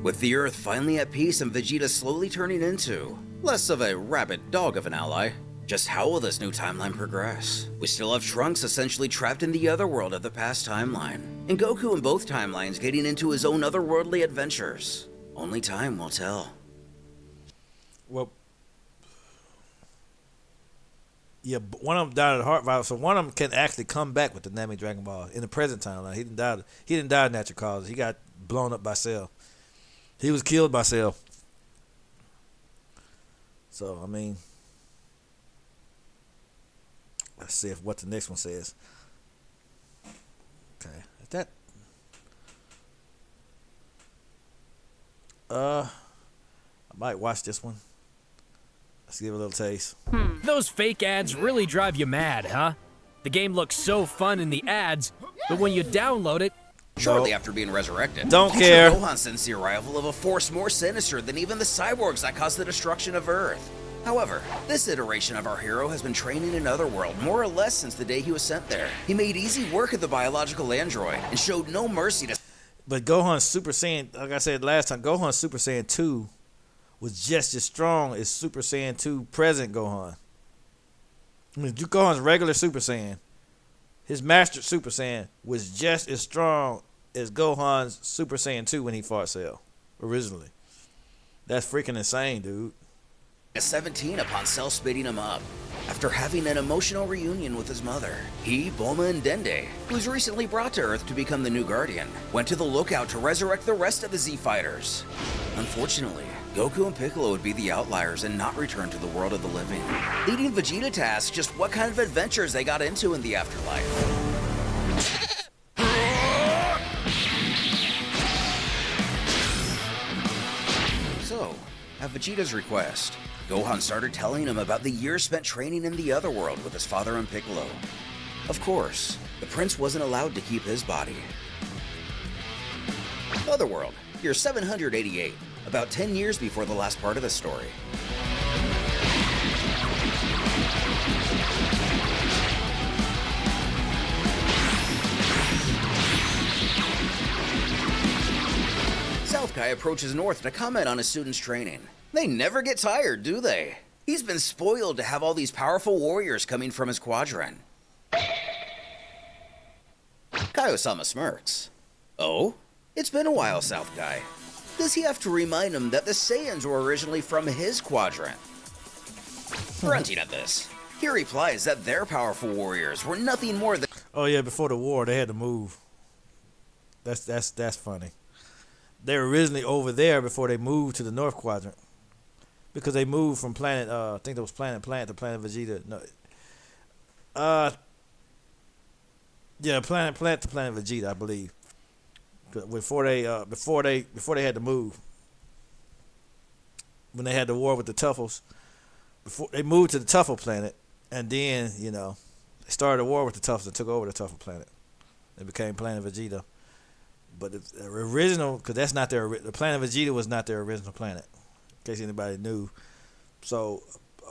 With the Earth finally at peace and Vegeta slowly turning into less of a rabid dog of an ally, just how will this new timeline progress? We still have Trunks essentially trapped in the other world of the past timeline, and Goku in both timelines getting into his own otherworldly adventures. Only time will tell. Well, yeah, one of them died of heart virus, so one of them can actually come back with the Namek Dragon Ball in the present timeline. He didn't die of natural causes. He got blown up by Cell. He was killed by Cell. So I mean, let's see what the next one says. Okay, is that? I might watch this one. Let's give it a little taste. Those fake ads really drive you mad, huh? The game looks so fun in the ads, but when you download it... Shortly after being resurrected, don't care. Gohan sensed the arrival of a force more sinister than even the cyborgs that caused the destruction of Earth. However, this iteration of our hero has been training in Otherworld more or less since the day he was sent there. He made easy work of the biological android and showed no mercy to... But Gohan's Super Saiyan, like I said last time, Gohan's Super Saiyan 2 was just as strong as Super Saiyan 2 present Gohan. I mean, Gohan's regular Super Saiyan, his Master Super Saiyan, was just as strong as Gohan's Super Saiyan 2 when he fought Cell originally. That's freaking insane, dude. At 17 upon Cell spitting him up. After having an emotional reunion with his mother, he, Bulma, and Dende, who was recently brought to Earth to become the new Guardian, went to the lookout to resurrect the rest of the Z Fighters. Unfortunately, Goku and Piccolo would be the outliers and not return to the world of the living, leading Vegeta to ask just what kind of adventures they got into in the afterlife. So, at Vegeta's request, Gohan started telling him about the years spent training in the other world with his father and Piccolo. Of course, the prince wasn't allowed to keep his body. Otherworld, year 788, about 10 years before the last part of the story. South Kai approaches North to comment on his students' training. They never get tired, do they? He's been spoiled to have all these powerful warriors coming from his quadrant. Kaio-sama smirks. Oh? It's been a while, South Kai. Does he have to remind him that the Saiyans were originally from his quadrant? Grunting at this, he replies that their powerful warriors were nothing more than... Oh yeah, before the war, they had to move. That's funny. They were originally over there before they moved to the North Quadrant. Because they moved from planet, I think it was Planet Plant to Planet Vegeta. No, yeah, Planet Plant to Planet Vegeta, I believe. Before they had to move. When they had the war with the Tuffles, before they moved to the Tuffle planet, and then they started a war with the Tuffles and took over the Tuffle planet. It became Planet Vegeta. But the original, because that's not the Planet Vegeta was not their original planet. In case anybody knew. So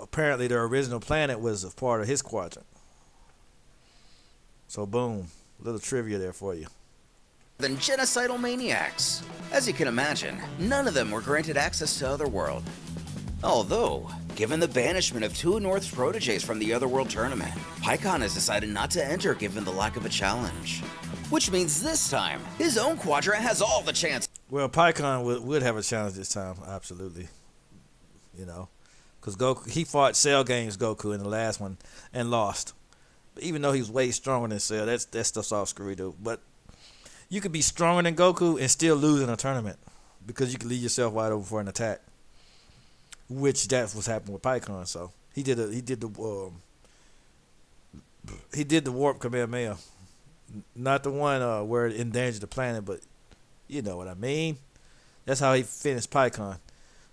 apparently their original planet was a part of his quadrant. So boom, a little trivia there for you. Than genocidal maniacs. As you can imagine, none of them were granted access to Otherworld. Although, given the banishment of two North's proteges from the Otherworld tournament, Pikkon has decided not to enter given the lack of a challenge. Which means this time, his own quadrant has all the chance. Well, Pikkon would have a challenge this time, absolutely. Because Goku, he fought Cell Games Goku in the last one and lost. But even though he was way stronger than Cell, that stuff's all screwy, dude. But you could be stronger than Goku and still lose in a tournament because you could leave yourself wide open for an attack, which that was happening with Pikkon. So he did the warp Kamehameha, not the one where it endangered the planet, but you know what I mean. That's how he finished Pikkon.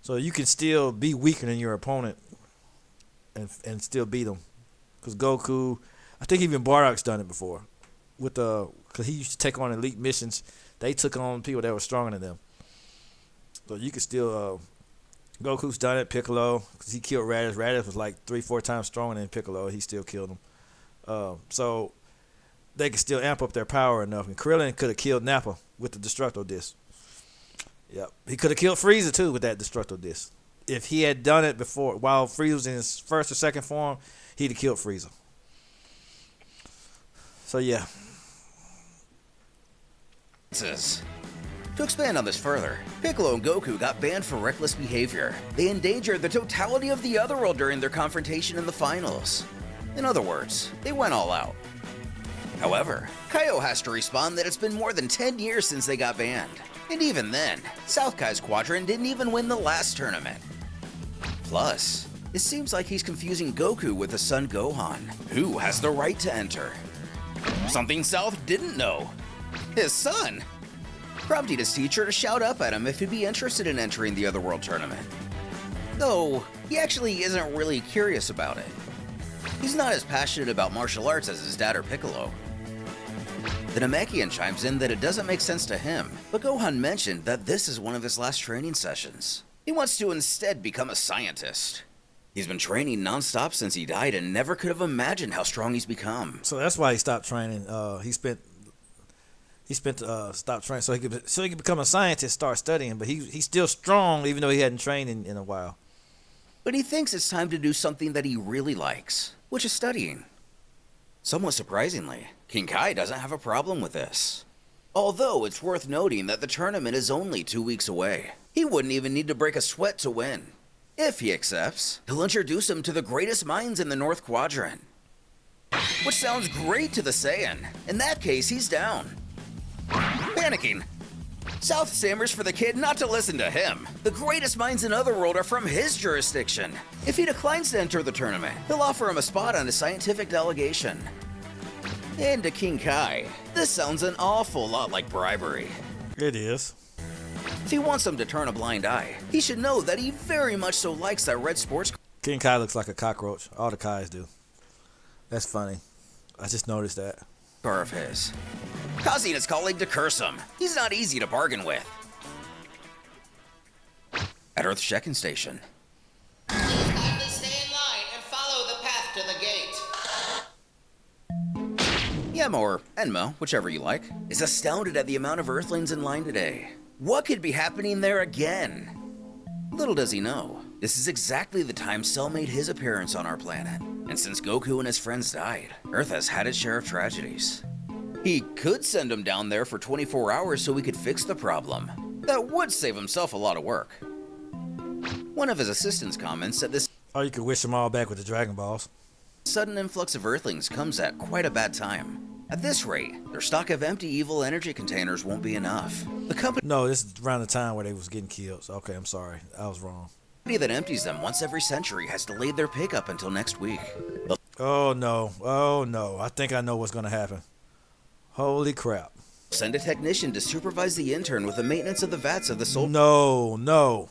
So you can still be weaker than your opponent and still beat him. Because Goku, I think even Bardock's done it before. Because he used to take on elite missions. They took on people that were stronger than them. So you can still, Goku's done it, Piccolo, because he killed Raditz. Raditz was like 3-4 times stronger than Piccolo. He still killed him. So they can still amp up their power enough. And Krillin could have killed Nappa with the Destructo Disc. Yep. He could have killed Frieza too with that Destructo Disc. If he had done it before, while Frieza was in his first or second form, he'd have killed Frieza. So yeah. To expand on this further, Piccolo and Goku got banned for reckless behavior. They endangered the totality of the Otherworld during their confrontation in the finals. In other words, they went all out. However, Kaio has to respond that it's been more than 10 years since they got banned. And even then, South Kai's quadrant didn't even win the last tournament. Plus, it seems like he's confusing Goku with his son Gohan, who has the right to enter. Something South didn't know. His son! Prompting his teacher to shout up at him if he'd be interested in entering the Otherworld tournament. Though, he actually isn't really curious about it. He's not as passionate about martial arts as his dad or Piccolo. The Namekian chimes in that it doesn't make sense to him, but Gohan mentioned that this is one of his last training sessions. He wants to instead become a scientist. He's been training non-stop since he died and never could have imagined how strong he's become. So that's why he stopped training. He stopped training so he could become a scientist, start studying. But he's still strong even though he hadn't trained in a while. But he thinks it's time to do something that he really likes, which is studying. Somewhat surprisingly, King Kai doesn't have a problem with this. Although it's worth noting that the tournament is only 2 weeks away. He wouldn't even need to break a sweat to win. If he accepts, he'll introduce him to the greatest minds in the North Quadrant. Which sounds great to the Saiyan. In that case, he's down. Panicking. South stammers for the kid not to listen to him. The greatest minds in Otherworld are from his jurisdiction. If he declines to enter the tournament, he'll offer him a spot on a scientific delegation. And to King Kai, this sounds an awful lot like bribery. It is. If he wants him to turn a blind eye, he should know that he very much so likes that red sports King Kai looks like a cockroach. All the Kais do. That's funny. I just noticed that. car of his, causing his colleague to curse him. He's not easy to bargain with. At Earth's check-in station. Please kindly stay in line and follow the path to the gate. Yem or Enmo, whichever you like, is astounded at the amount of Earthlings in line today. What could be happening there again? Little does he know, this is exactly the time Cell made his appearance on our planet. And since Goku and his friends died, Earth has had its share of tragedies. He could send him down there for 24 hours so he could fix the problem. That would save himself a lot of work. One of his assistants comments that this Or you could wish them all back with the Dragon Balls. sudden influx of Earthlings comes at quite a bad time. At this rate, their stock of empty evil energy containers won't be enough. The company No, this is around the time where they was getting killed. So, okay, I'm sorry. I was wrong. that empties them once every century has delayed their pickup until next week. They'll Oh, no. Oh, no. I think I know what's going to happen. Holy crap. send a technician to supervise the intern with the maintenance of the vats of the soul No, no.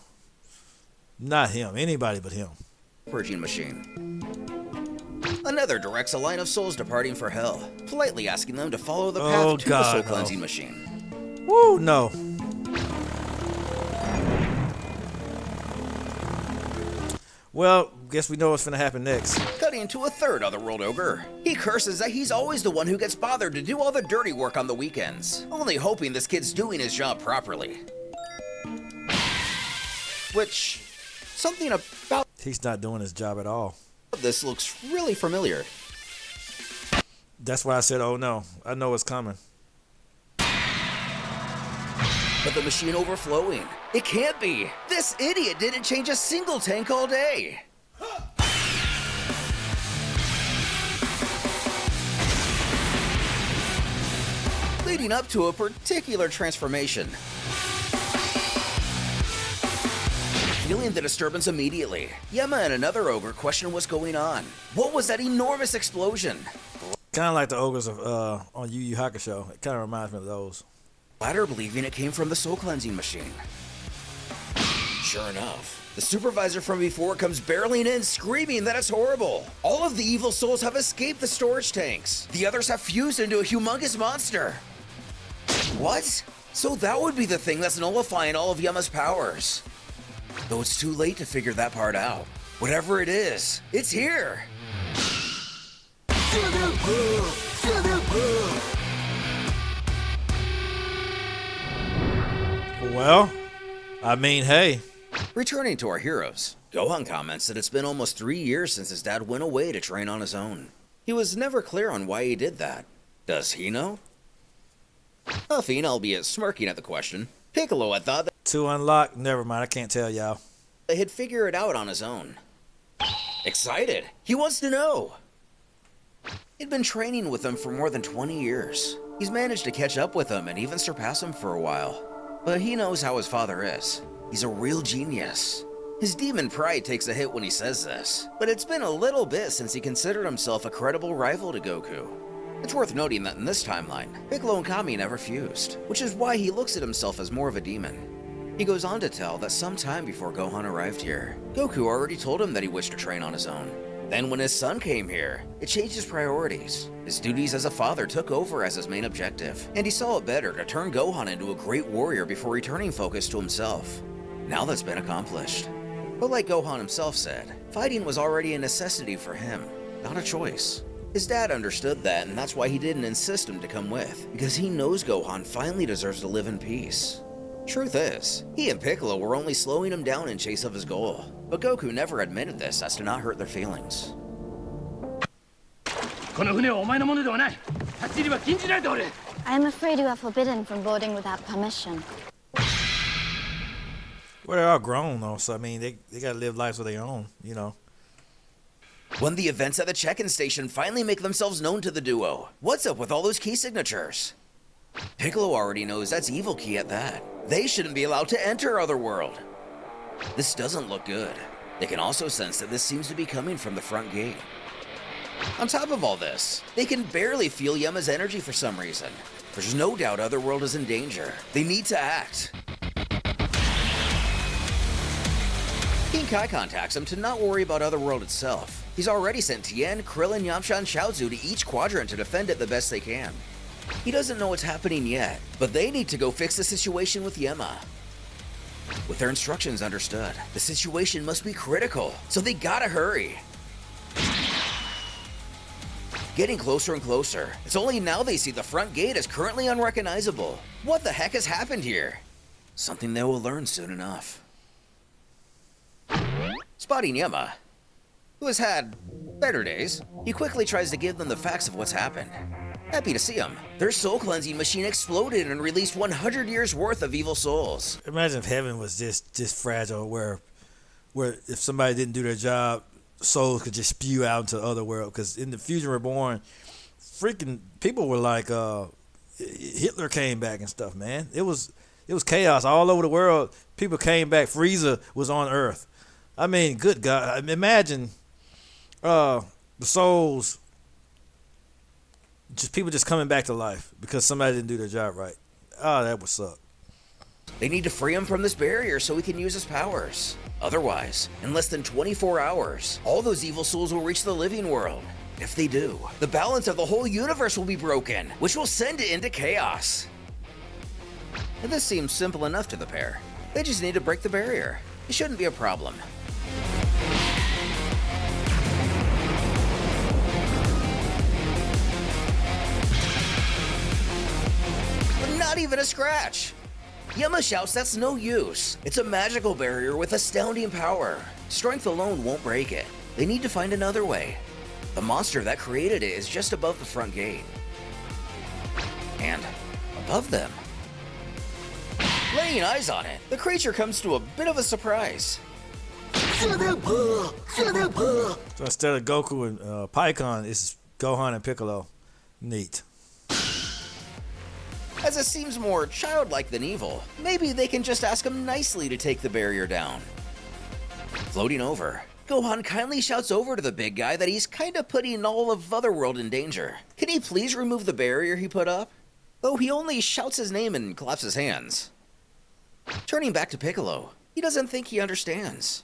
Not him. Anybody but him. purging machine. Another directs a line of souls departing for hell, politely asking them to follow the path Oh, to the God, soul no. cleansing machine. Woo, no. Well, guess we know what's gonna happen next. Cutting to a third Otherworld ogre. He curses that he's always the one who gets bothered to do all the dirty work on the weekends, only hoping this kid's doing his job properly. Which, something about He's not doing his job at all. this looks really familiar. That's why I said, oh no. I know it's coming. But the machine overflowing. It can't be. This idiot didn't change a single tank all day. Leading up to a particular transformation. Feeling the disturbance immediately, Yema and another ogre question what's going on. What was that enormous explosion? Kind of like the ogres of on Yu Yu Hakusho. It kind of reminds me of those. Latter believing it came from the soul cleansing machine. Sure enough, the supervisor from before comes barreling in, screaming that it's horrible. All of the evil souls have escaped the storage tanks. The others have fused into a humongous monster. What? So that would be the thing that's nullifying all of Yama's powers. Though it's too late to figure that part out. Whatever it is, it's here. Well, I mean, hey. Returning to our heroes, Gohan comments that it's been almost 3 years since his dad went away to train on his own. He was never clear on why he did that. Does he know? Huffing, albeit smirking at the question, Piccolo had thought that To unlock, never mind. I can't tell y'all. he'd figure it out on his own. Excited, he wants to know. He'd been training with him for more than 20 years. He's managed to catch up with him and even surpass him for a while. But he knows how his father is. He's a real genius. His demon pride takes a hit when he says this, but it's been a little bit since he considered himself a credible rival to Goku. It's worth noting that in this timeline, Piccolo and Kami never fused, which is why he looks at himself as more of a demon. He goes on to tell that some time before Gohan arrived here, Goku already told him that he wished to train on his own. Then when his son came here, it changed his priorities. His duties as a father took over as his main objective, and he saw it better to turn Gohan into a great warrior before returning focus to himself. Now that's been accomplished. But like Gohan himself said, fighting was already a necessity for him, not a choice. His dad understood that, and that's why he didn't insist him to come with, because he knows Gohan finally deserves to live in peace. Truth is, he and Piccolo were only slowing him down in chase of his goal, but Goku never admitted this as to not hurt their feelings. この船はお前のものではない。立ち入りは禁じられておる。I'm afraid you are forbidden from boarding without permission. Well, they're all grown though, so I mean, they gotta live lives of their own, you know. When the events at the check-in station finally make themselves known to the duo, what's up with all those key signatures? Piccolo already knows that's evil key at that. They shouldn't be allowed to enter Otherworld. This doesn't look good. They can also sense that this seems to be coming from the front gate. On top of all this, they can barely feel Yema's energy for some reason. There's no doubt Otherworld is in danger. They need to act. King Kai contacts him to not worry about Otherworld itself. He's already sent Tien, Krillin, Yamcha, and Chaozu to each quadrant to defend it the best they can. He doesn't know what's happening yet, but they need to go fix the situation with Yema. With their instructions understood, the situation must be critical, so they gotta hurry. Getting closer and closer, it's only now they see the front gate is currently unrecognizable. What the heck has happened here? Something they will learn soon enough. Spotting Yema, who has had better days, he quickly tries to give them the facts of what's happened. Happy to see him. Their soul cleansing machine exploded and released 100 years worth of evil souls. Imagine if heaven was just fragile, where if somebody didn't do their job, souls could just spew out into the other world. Because in the Fusion Reborn, freaking people were like, Hitler came back and stuff, man. It was chaos all over the world. People came back. Frieza was on Earth. I mean, good God. Imagine the souls, just people just coming back to life because somebody didn't do their job right. Oh, that would suck. They need to free him from this barrier so he can use his powers. Otherwise, in less than 24 hours, all those evil souls will reach the living world. If they do, the balance of the whole universe will be broken, which will send it into chaos. And this seems simple enough to the pair. They just need to break the barrier. It shouldn't be a problem. Not even a scratch. Yema shouts that's no use. It's a magical barrier with astounding power. Strength alone won't break it. They need to find another way. The monster that created it is just above the front gate. And above them, laying eyes on it, the creature comes to a bit of a surprise. So instead of Goku and Pikkon, it's Gohan and Piccolo. Neat. As it seems more childlike than evil, maybe they can just ask him nicely to take the barrier down. Floating over, Gohan kindly shouts over to the big guy that he's kinda putting all of Otherworld in danger. Can he please remove the barrier he put up? Though he only shouts his name and claps his hands. Turning back to Piccolo, he doesn't think he understands.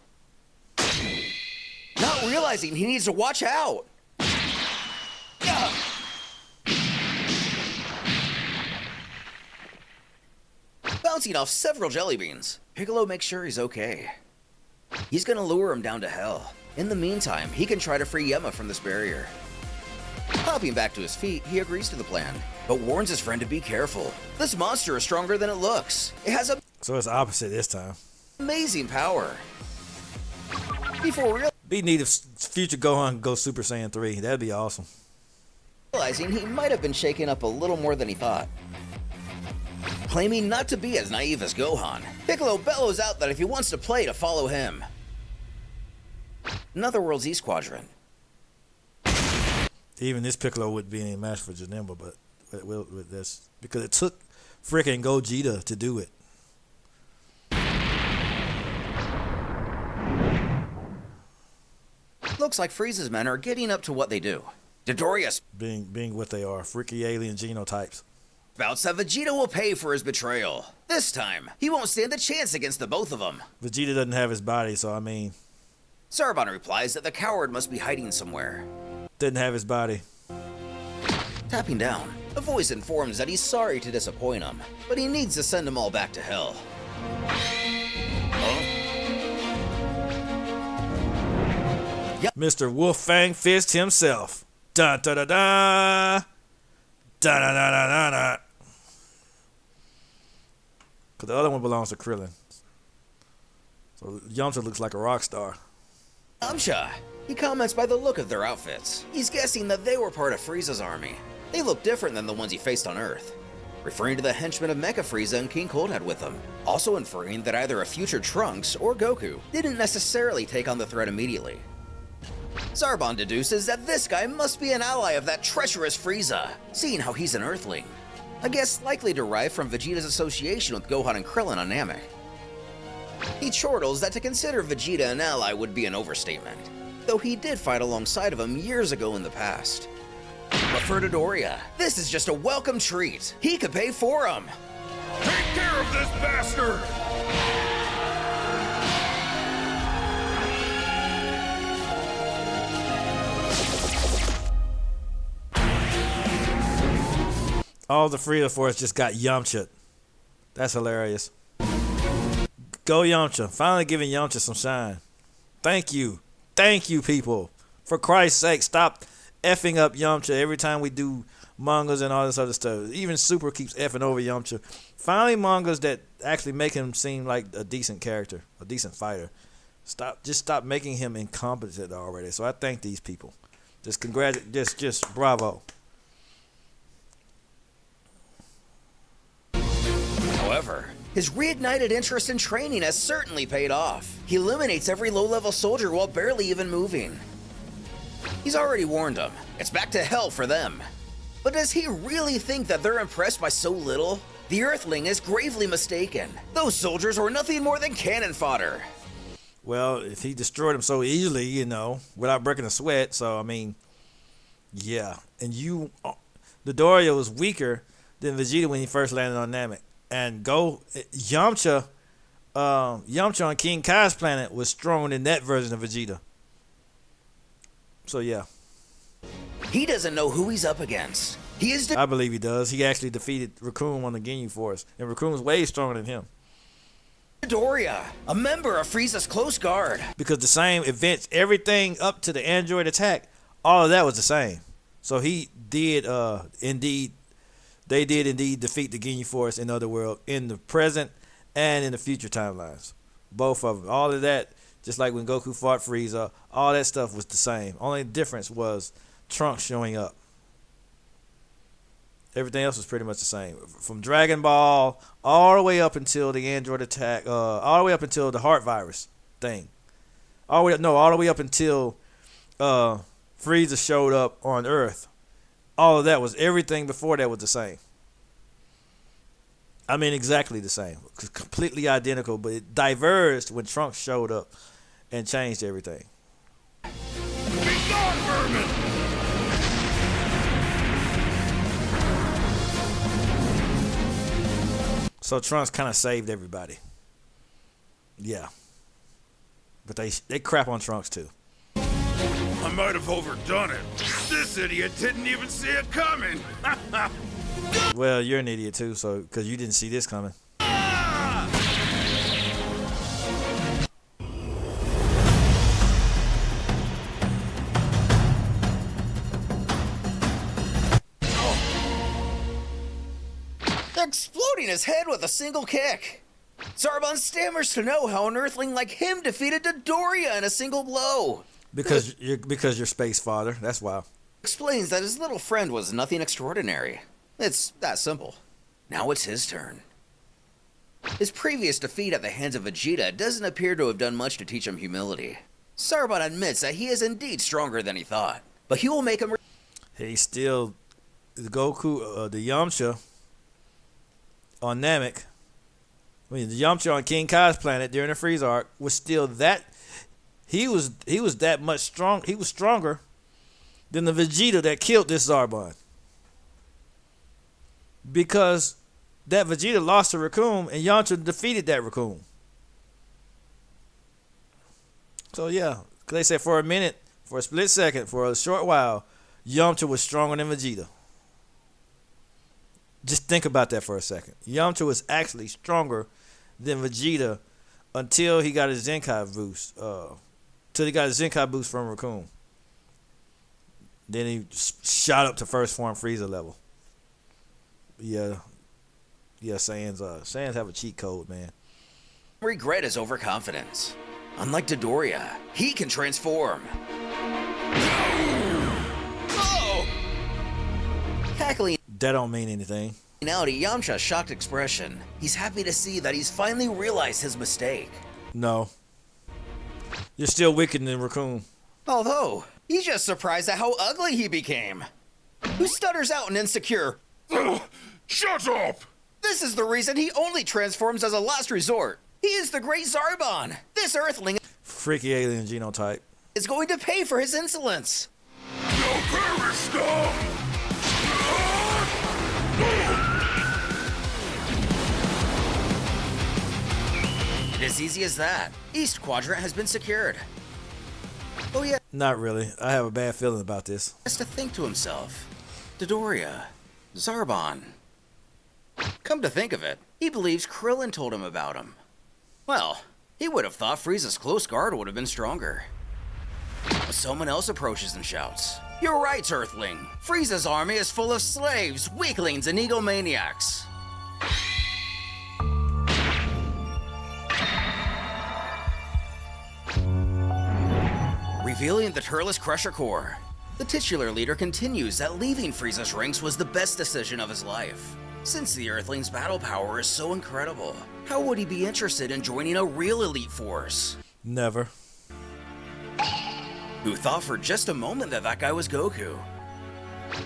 Not realizing he needs to watch out. Bouncing off several jelly beans, Piccolo makes sure he's okay. He's gonna lure him down to hell. In the meantime, he can try to free Yema from this barrier. Hopping back to his feet, he agrees to the plan, but warns his friend to be careful. This monster is stronger than it looks. It has So it's opposite this time. amazing power. Before Be neat if future Gohan goes Super Saiyan 3. That'd be awesome. realizing he might have been shaken up a little more than he thought. Claiming not to be as naive as Gohan, Piccolo bellows out that if he wants to play, to follow him. Another World's East Quadrant. Even this Piccolo wouldn't be any match for Janemba, but with this, because it took freaking Gogeta to do it. Looks like Frieza's men are getting up to what they do. Dodorius being what they are, freaky alien genotypes. Spouts that Vegeta will pay for his betrayal. This time, he won't stand a chance against the both of them. Vegeta doesn't have his body, so I mean... Sarabon replies that the coward must be hiding somewhere. Didn't have his body. Tapping down, a voice informs that he's sorry to disappoint him, but he needs to send them all back to hell. Mr. Wolf Fang Fist himself. Da da da da. Da da da da da da. Because the other one belongs to Krillin. So Yamcha looks like a rock star. Yamcha. He comments by the look of their outfits. He's guessing that they were part of Frieza's army. They look different than the ones he faced on Earth. referring to the henchmen of Mecha Frieza and King Cold had with them, also inferring that either a future Trunks or Goku didn't necessarily take on the threat immediately. Zarbon deduces that this guy must be an ally of that treacherous Frieza, seeing how he's an Earthling, a guess likely derived from Vegeta's association with Gohan and Krillin on Namek. He chortles that to consider Vegeta an ally would be an overstatement, though he did fight alongside of him years ago in the past. But for Dodoria, this is just a welcome treat. He could pay for him. Take care of this bastard! All the Frieza Force just got Yamcha. That's hilarious. Go Yamcha. Finally giving Yamcha some shine. Thank you. Thank you, people. For Christ's sake, stop effing up Yamcha every time we do mangas and all this other stuff. Even Super keeps effing over Yamcha. Finally, mangas that actually make him seem like a decent character, a decent fighter. Stop making him incompetent already. So I thank these people. Just bravo. However, his reignited interest in training has certainly paid off. He eliminates every low-level soldier while barely even moving. He's already warned them. It's back to hell for them. But does he really think that they're impressed by so little? The Earthling is gravely mistaken. Those soldiers were nothing more than cannon fodder. Well, if he destroyed them so easily, without breaking a sweat, so, I mean, yeah. And Dodoria was weaker than Vegeta when he first landed on Namek. And Yamcha on King Kai's planet was stronger than that version of Vegeta. So, yeah. He doesn't know who he's up against. I believe he does. He actually defeated Raccoon on the Ginyu Force. And Raccoon's way stronger than him. Dodoria, a member of Frieza's close guard. Because the same events, everything up to the android attack, all of that was the same. So he did They did indeed defeat the Ginyu Force in Otherworld in the present and in the future timelines. Both of them. All of that, just like when Goku fought Frieza, all that stuff was the same. Only difference was Trunks showing up. Everything else was pretty much the same. From Dragon Ball all the way up until the android attack, all the way up until the heart virus thing. All the way up until Frieza showed up on Earth. All of that was, everything before that was the same. I mean, exactly the same. Completely identical, but it diverged when Trunks showed up and changed everything. Be gone, vermin! So Trunks kind of saved everybody. Yeah. But they crap on Trunks too. I might have overdone it. This idiot didn't even see it coming. Well, you're an idiot too, so because you didn't see this coming. Exploding his head with a single kick. Zarbon stammers to know how an Earthling like him defeated Dodoria in a single blow. Because you're Space Father. That's why. Explains that his little friend was nothing extraordinary. It's that simple. Now it's his turn. His previous defeat at the hands of Vegeta doesn't appear to have done much to teach him humility. Zarbon admits that he is indeed stronger than he thought, but he will make him. He's still the Goku, the Yamcha on Namek. I mean, the Yamcha on King Kai's planet during the Frieza arc was still that. He was that much strong. He was stronger than the Vegeta that killed this Zarbon. Because that Vegeta lost to Raccoon and Yamcha defeated that Raccoon. So yeah, they said for a minute, for a split second, for a short while, Yamcha was stronger than Vegeta. Just think about that for a second. Yamcha was actually stronger than Vegeta until he got his Zenkai boost. Till he got his Zenkai boost from Raccoon. Then he shot up to first form Frieza level. Yeah, Saiyans have a cheat code, man. Regret his overconfidence. Unlike Dodoria, he can transform. Oh! Cackling That don't mean anything. Out at Yamcha's shocked expression, he's happy to see that he's finally realized his mistake. No. You're still wicked than Raccoon. Although, he's just surprised at how ugly he became. Who stutters out and insecure? Shut up! This is the reason he only transforms as a last resort. He is the great Zarbon. This Earthling Freaky alien genotype. is going to pay for his insolence. No perish scum! As easy as that. East Quadrant has been secured. Oh yeah, Not really. I have a bad feeling about this. has to think to himself. Dodoria, Zarbon. Come to think of it, he believes Krillin told him about him. Well, he would have thought Frieza's close guard would have been stronger. But someone else approaches and shouts, "You're right, Earthling. Frieza's army is full of slaves, weaklings, and egomaniacs." Revealing the Turles Crusher Corps, the titular leader continues that leaving Frieza's ranks was the best decision of his life. Since the Earthling's battle power is so incredible, how would he be interested in joining a real elite force? Never. Who thought for just a moment that that guy was Goku?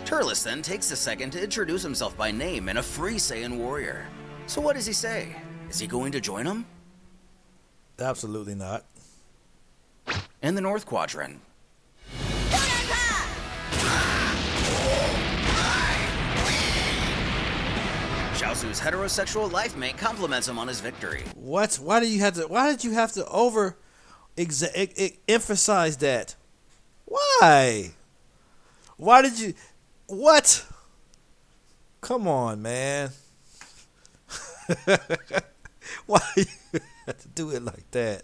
Turles then takes a second to introduce himself by name and a free Saiyan warrior. So what does he say? Is he going to join him? Absolutely not. In the North Quadrant, Chaozu's heterosexual life mate compliments him on his victory. What? Why did you have to emphasize that? Why? Why did you? What? Come on, man. Why you have to do it like that?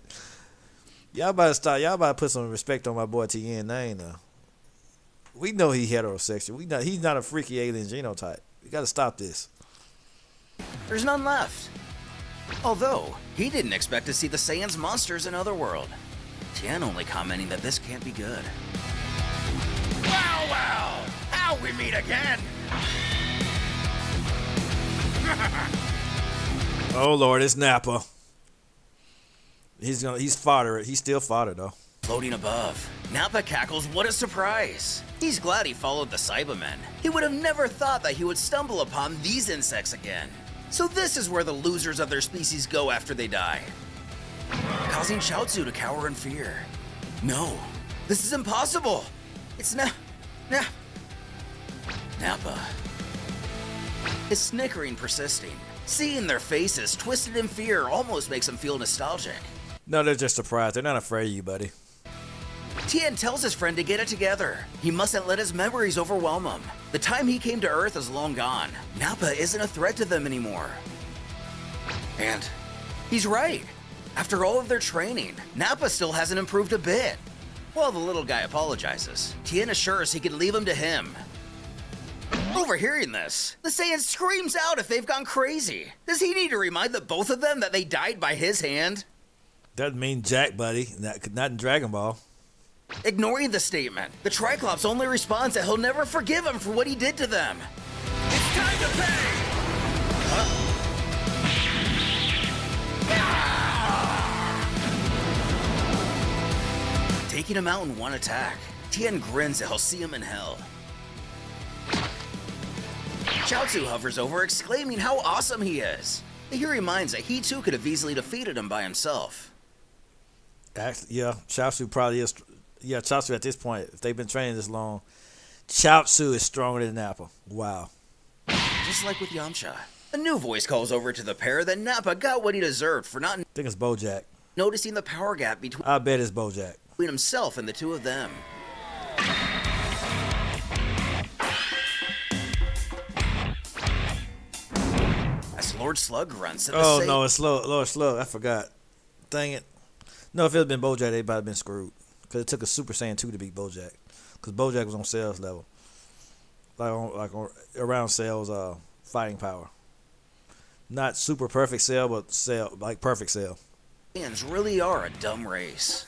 Y'all about to stop. Y'all about to put some respect on my boy Tien name now. We know he heterosexual. He's not a freaky alien genotype. We got to stop this. There's none left. Although, he didn't expect to see the Saiyans monsters in Otherworld. Tien only commenting that this can't be good. Well, well, how we meet again? Oh Lord, it's Nappa. He's fodder. He's still fodder though. Floating above, Nappa cackles, what a surprise. He's glad he followed the Cybermen. He would have never thought that he would stumble upon these insects again. So this is where the losers of their species go after they die. Causing Chaozu to cower in fear. No, this is impossible. It's Nappa. His snickering persisting. Seeing their faces twisted in fear almost makes him feel nostalgic. No, they're just surprised. They're not afraid of you, buddy. Tien tells his friend to get it together. He mustn't let his memories overwhelm him. The time he came to Earth is long gone. Nappa isn't a threat to them anymore. And he's right. After all of their training, Nappa still hasn't improved a bit. While the little guy apologizes, Tien assures he can leave him to him. Overhearing this, the Saiyan screams out if they've gone crazy. Does he need to remind the both of them that they died by his hand? Doesn't mean jack, buddy. Not in Dragon Ball. Ignoring the statement, the Triclops only responds that he'll never forgive him for what he did to them. It's time to pay! Taking him out in one attack, Tien grins that he'll see him in hell. Chaozu hovers over, exclaiming how awesome he is. He reminds that he too could have easily defeated him by himself. Actually, yeah, Chaozu probably is. Yeah, Chaozu at this point, if they've been training this long, Chaozu is stronger than Nappa. Wow. Just like with Yamcha. A new voice calls over to the pair that Nappa got what he deserved for not I think it's Bojack. noticing the power gap between I bet it's Bojack. himself and the two of them. As Lord Slug grunts at the Oh same no, it's Lord Slug. I forgot. Dang it. No, if it had been Bojack, they'd probably been screwed. Because it took a Super Saiyan 2 to beat Bojack. Because Bojack was on Cell's level. Around Cell's fighting power. Not super perfect Cell, but Cell, like perfect Cell. Saiyans really are a dumb race.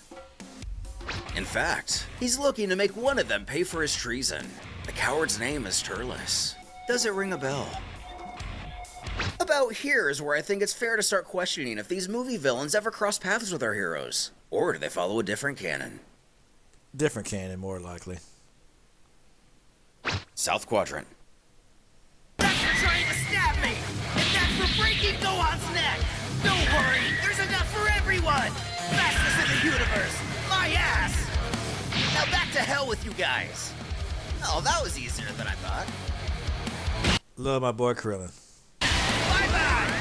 In fact, he's looking to make one of them pay for his treason. The coward's name is Turles. Does it ring a bell? about here is where I think it's fair to start questioning if these movie villains ever cross paths with our heroes. Or do they follow a different canon? Different canon, more likely. South Quadrant. That's for trying to stab me! And that's for breaking Gohan's neck! Don't worry, there's enough for everyone! Fastest in the universe! My ass! Now back to hell with you guys! Oh, that was easier than I thought. Love my boy Krillin. Bye-bye!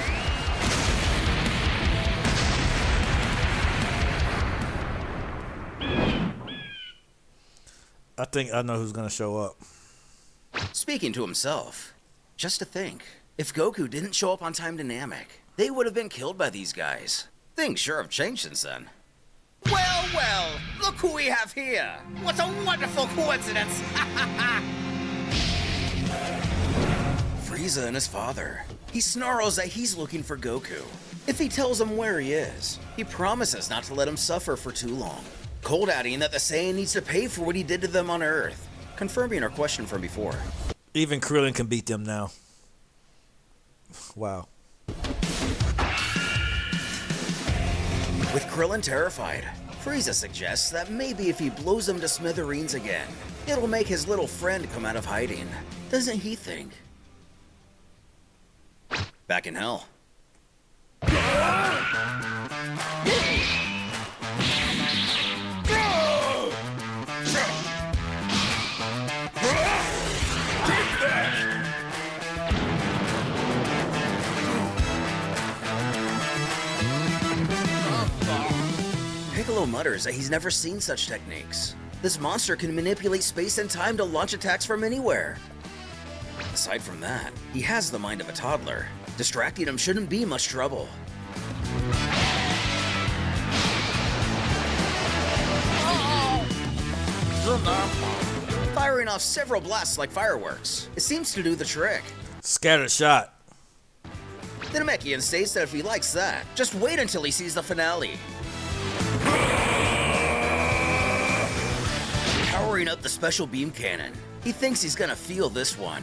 I think I know who's gonna show up. Speaking to himself, just to think, if Goku didn't show up on time to Namek, they would have been killed by these guys. Things sure have changed since then. Well, well, look who we have here. What a wonderful coincidence. Frieza and his father. He snarls that he's looking for Goku. If he tells him where he is, he promises not to let him suffer for too long. Cold adding that the Saiyan needs to pay for what he did to them on Earth, confirming our question from before. Even Krillin can beat them now. Wow. With Krillin terrified, Frieza suggests that maybe if he blows them to smithereens again, it'll make his little friend come out of hiding. Doesn't he think? Back in hell. Piccolo mutters that he's never seen such techniques. This monster can manipulate space and time to launch attacks from anywhere. Aside from that, he has the mind of a toddler. Distracting him shouldn't be much trouble. Firing off several blasts like fireworks. It seems to do the trick. Scattered shot. The Namekian states that if he likes that, just wait until he sees the finale. Powering up the special beam cannon. He thinks he's gonna feel this one.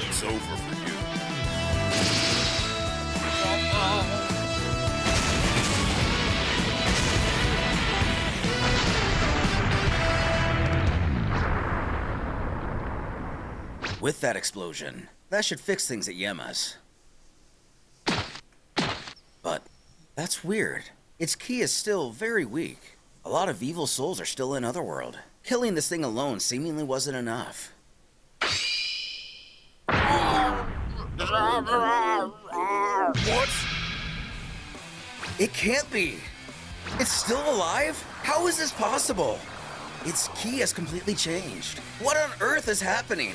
It's over for you. With that explosion, that should fix things at Yema's. But that's weird. Its ki is still very weak. A lot of evil souls are still in Otherworld. Killing this thing alone seemingly wasn't enough. What? It can't be. It's still alive? How is this possible? Its ki has completely changed. What on earth is happening?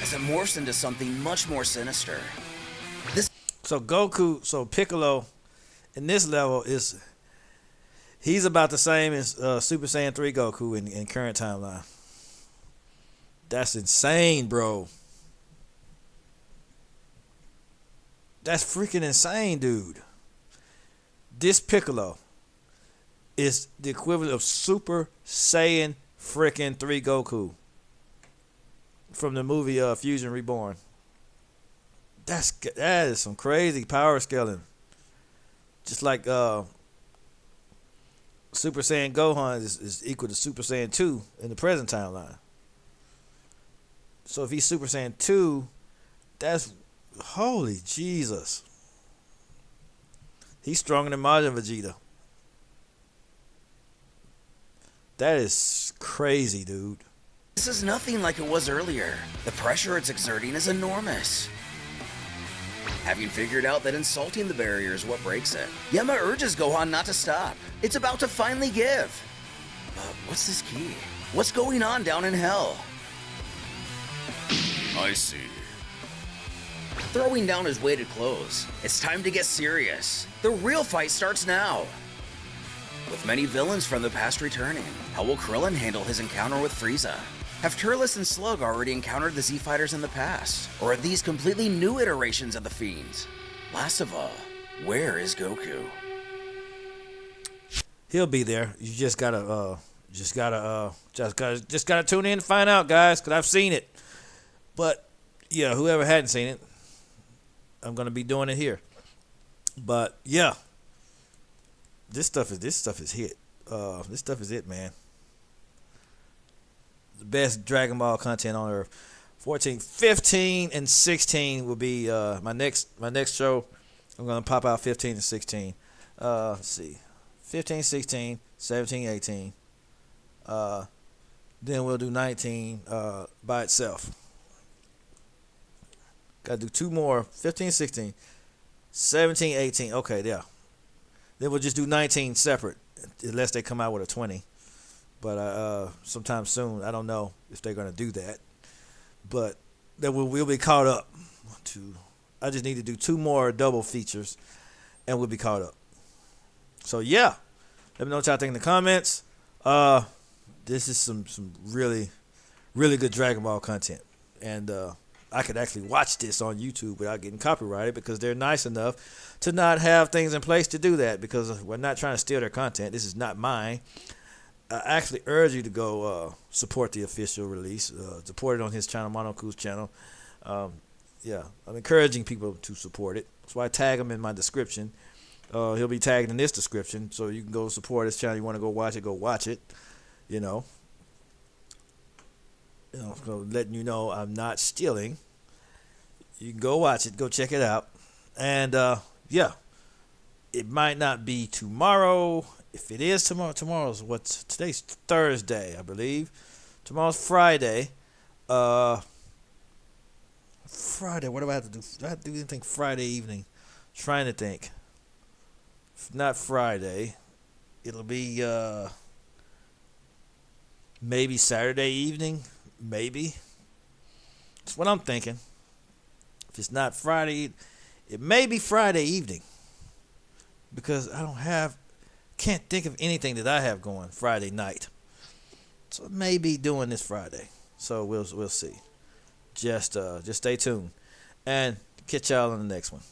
As it morphs into something much more sinister. So Piccolo in this level he's about the same as Super Saiyan 3 Goku in current timeline. That's insane, bro. That's freaking insane, dude. This Piccolo is the equivalent of Super Saiyan freaking 3 Goku from the movie Fusion Reborn. That is some crazy power scaling. Just like Super Saiyan Gohan is equal to Super Saiyan 2 in the present timeline. So if he's Super Saiyan 2, that's holy Jesus. He's stronger than Majin Vegeta. That is crazy, dude. This is nothing like it was earlier. The pressure it's exerting is enormous. Having figured out that insulting the barrier is what breaks it, Yema urges Gohan not to stop. It's about to finally give. What's this key? What's going on down in hell? I see. Throwing down his weighted clothes, it's time to get serious. The real fight starts now. with many villains from the past returning. How will Krillin handle his encounter with Frieza? Have Turles and Slug already encountered the Z-Fighters in the past? Or are these completely new iterations of the Fiends? Last of all, where is Goku? He'll be there. You just gotta tune in and find out, guys, because I've seen it. But yeah, whoever hadn't seen it, I'm gonna be doing it here. But yeah, this stuff is hit. This stuff is it, man. The best Dragon Ball content on Earth. 14, 15, and 16 will be my next show. I'm gonna pop out 15 and 16. Let's see, 15, 16, 17, 18. Then we'll do 19 by itself. Gotta do two more. 15, 16, 17, 18. Okay, yeah. Then we'll just do 19 separate, unless they come out with a 20. But sometime soon, I don't know if they're gonna do that. But then we'll be caught up. I just need to do two more double features, and we'll be caught up. So yeah, let me know what y'all think in the comments. This is some really, really good Dragon Ball content, and I could actually watch this on YouTube without getting copyrighted because they're nice enough to not have things in place to do that, because we're not trying to steal their content. This is not mine. I actually urge you to go support the official release. Support it on his channel, Monoku's channel. Yeah, I'm encouraging people to support it. That's why I tag him in my description. He'll be tagged in this description, so you can go support his channel. You want to go watch it. You know, so letting you know I'm not stealing. You can go watch it, go check it out, and yeah, it might not be tomorrow. If it is tomorrow's today's Thursday, I believe. Tomorrow's Friday. Friday. What do I have to do? Do I have to do anything Friday evening? Trying to think. If not Friday, it'll be maybe Saturday evening. Maybe. That's what I'm thinking. If it's not Friday, it may be Friday evening, because can't think of anything that I have going Friday night. So it may be doing this Friday. So we'll see. Just stay tuned, and catch y'all on the next one.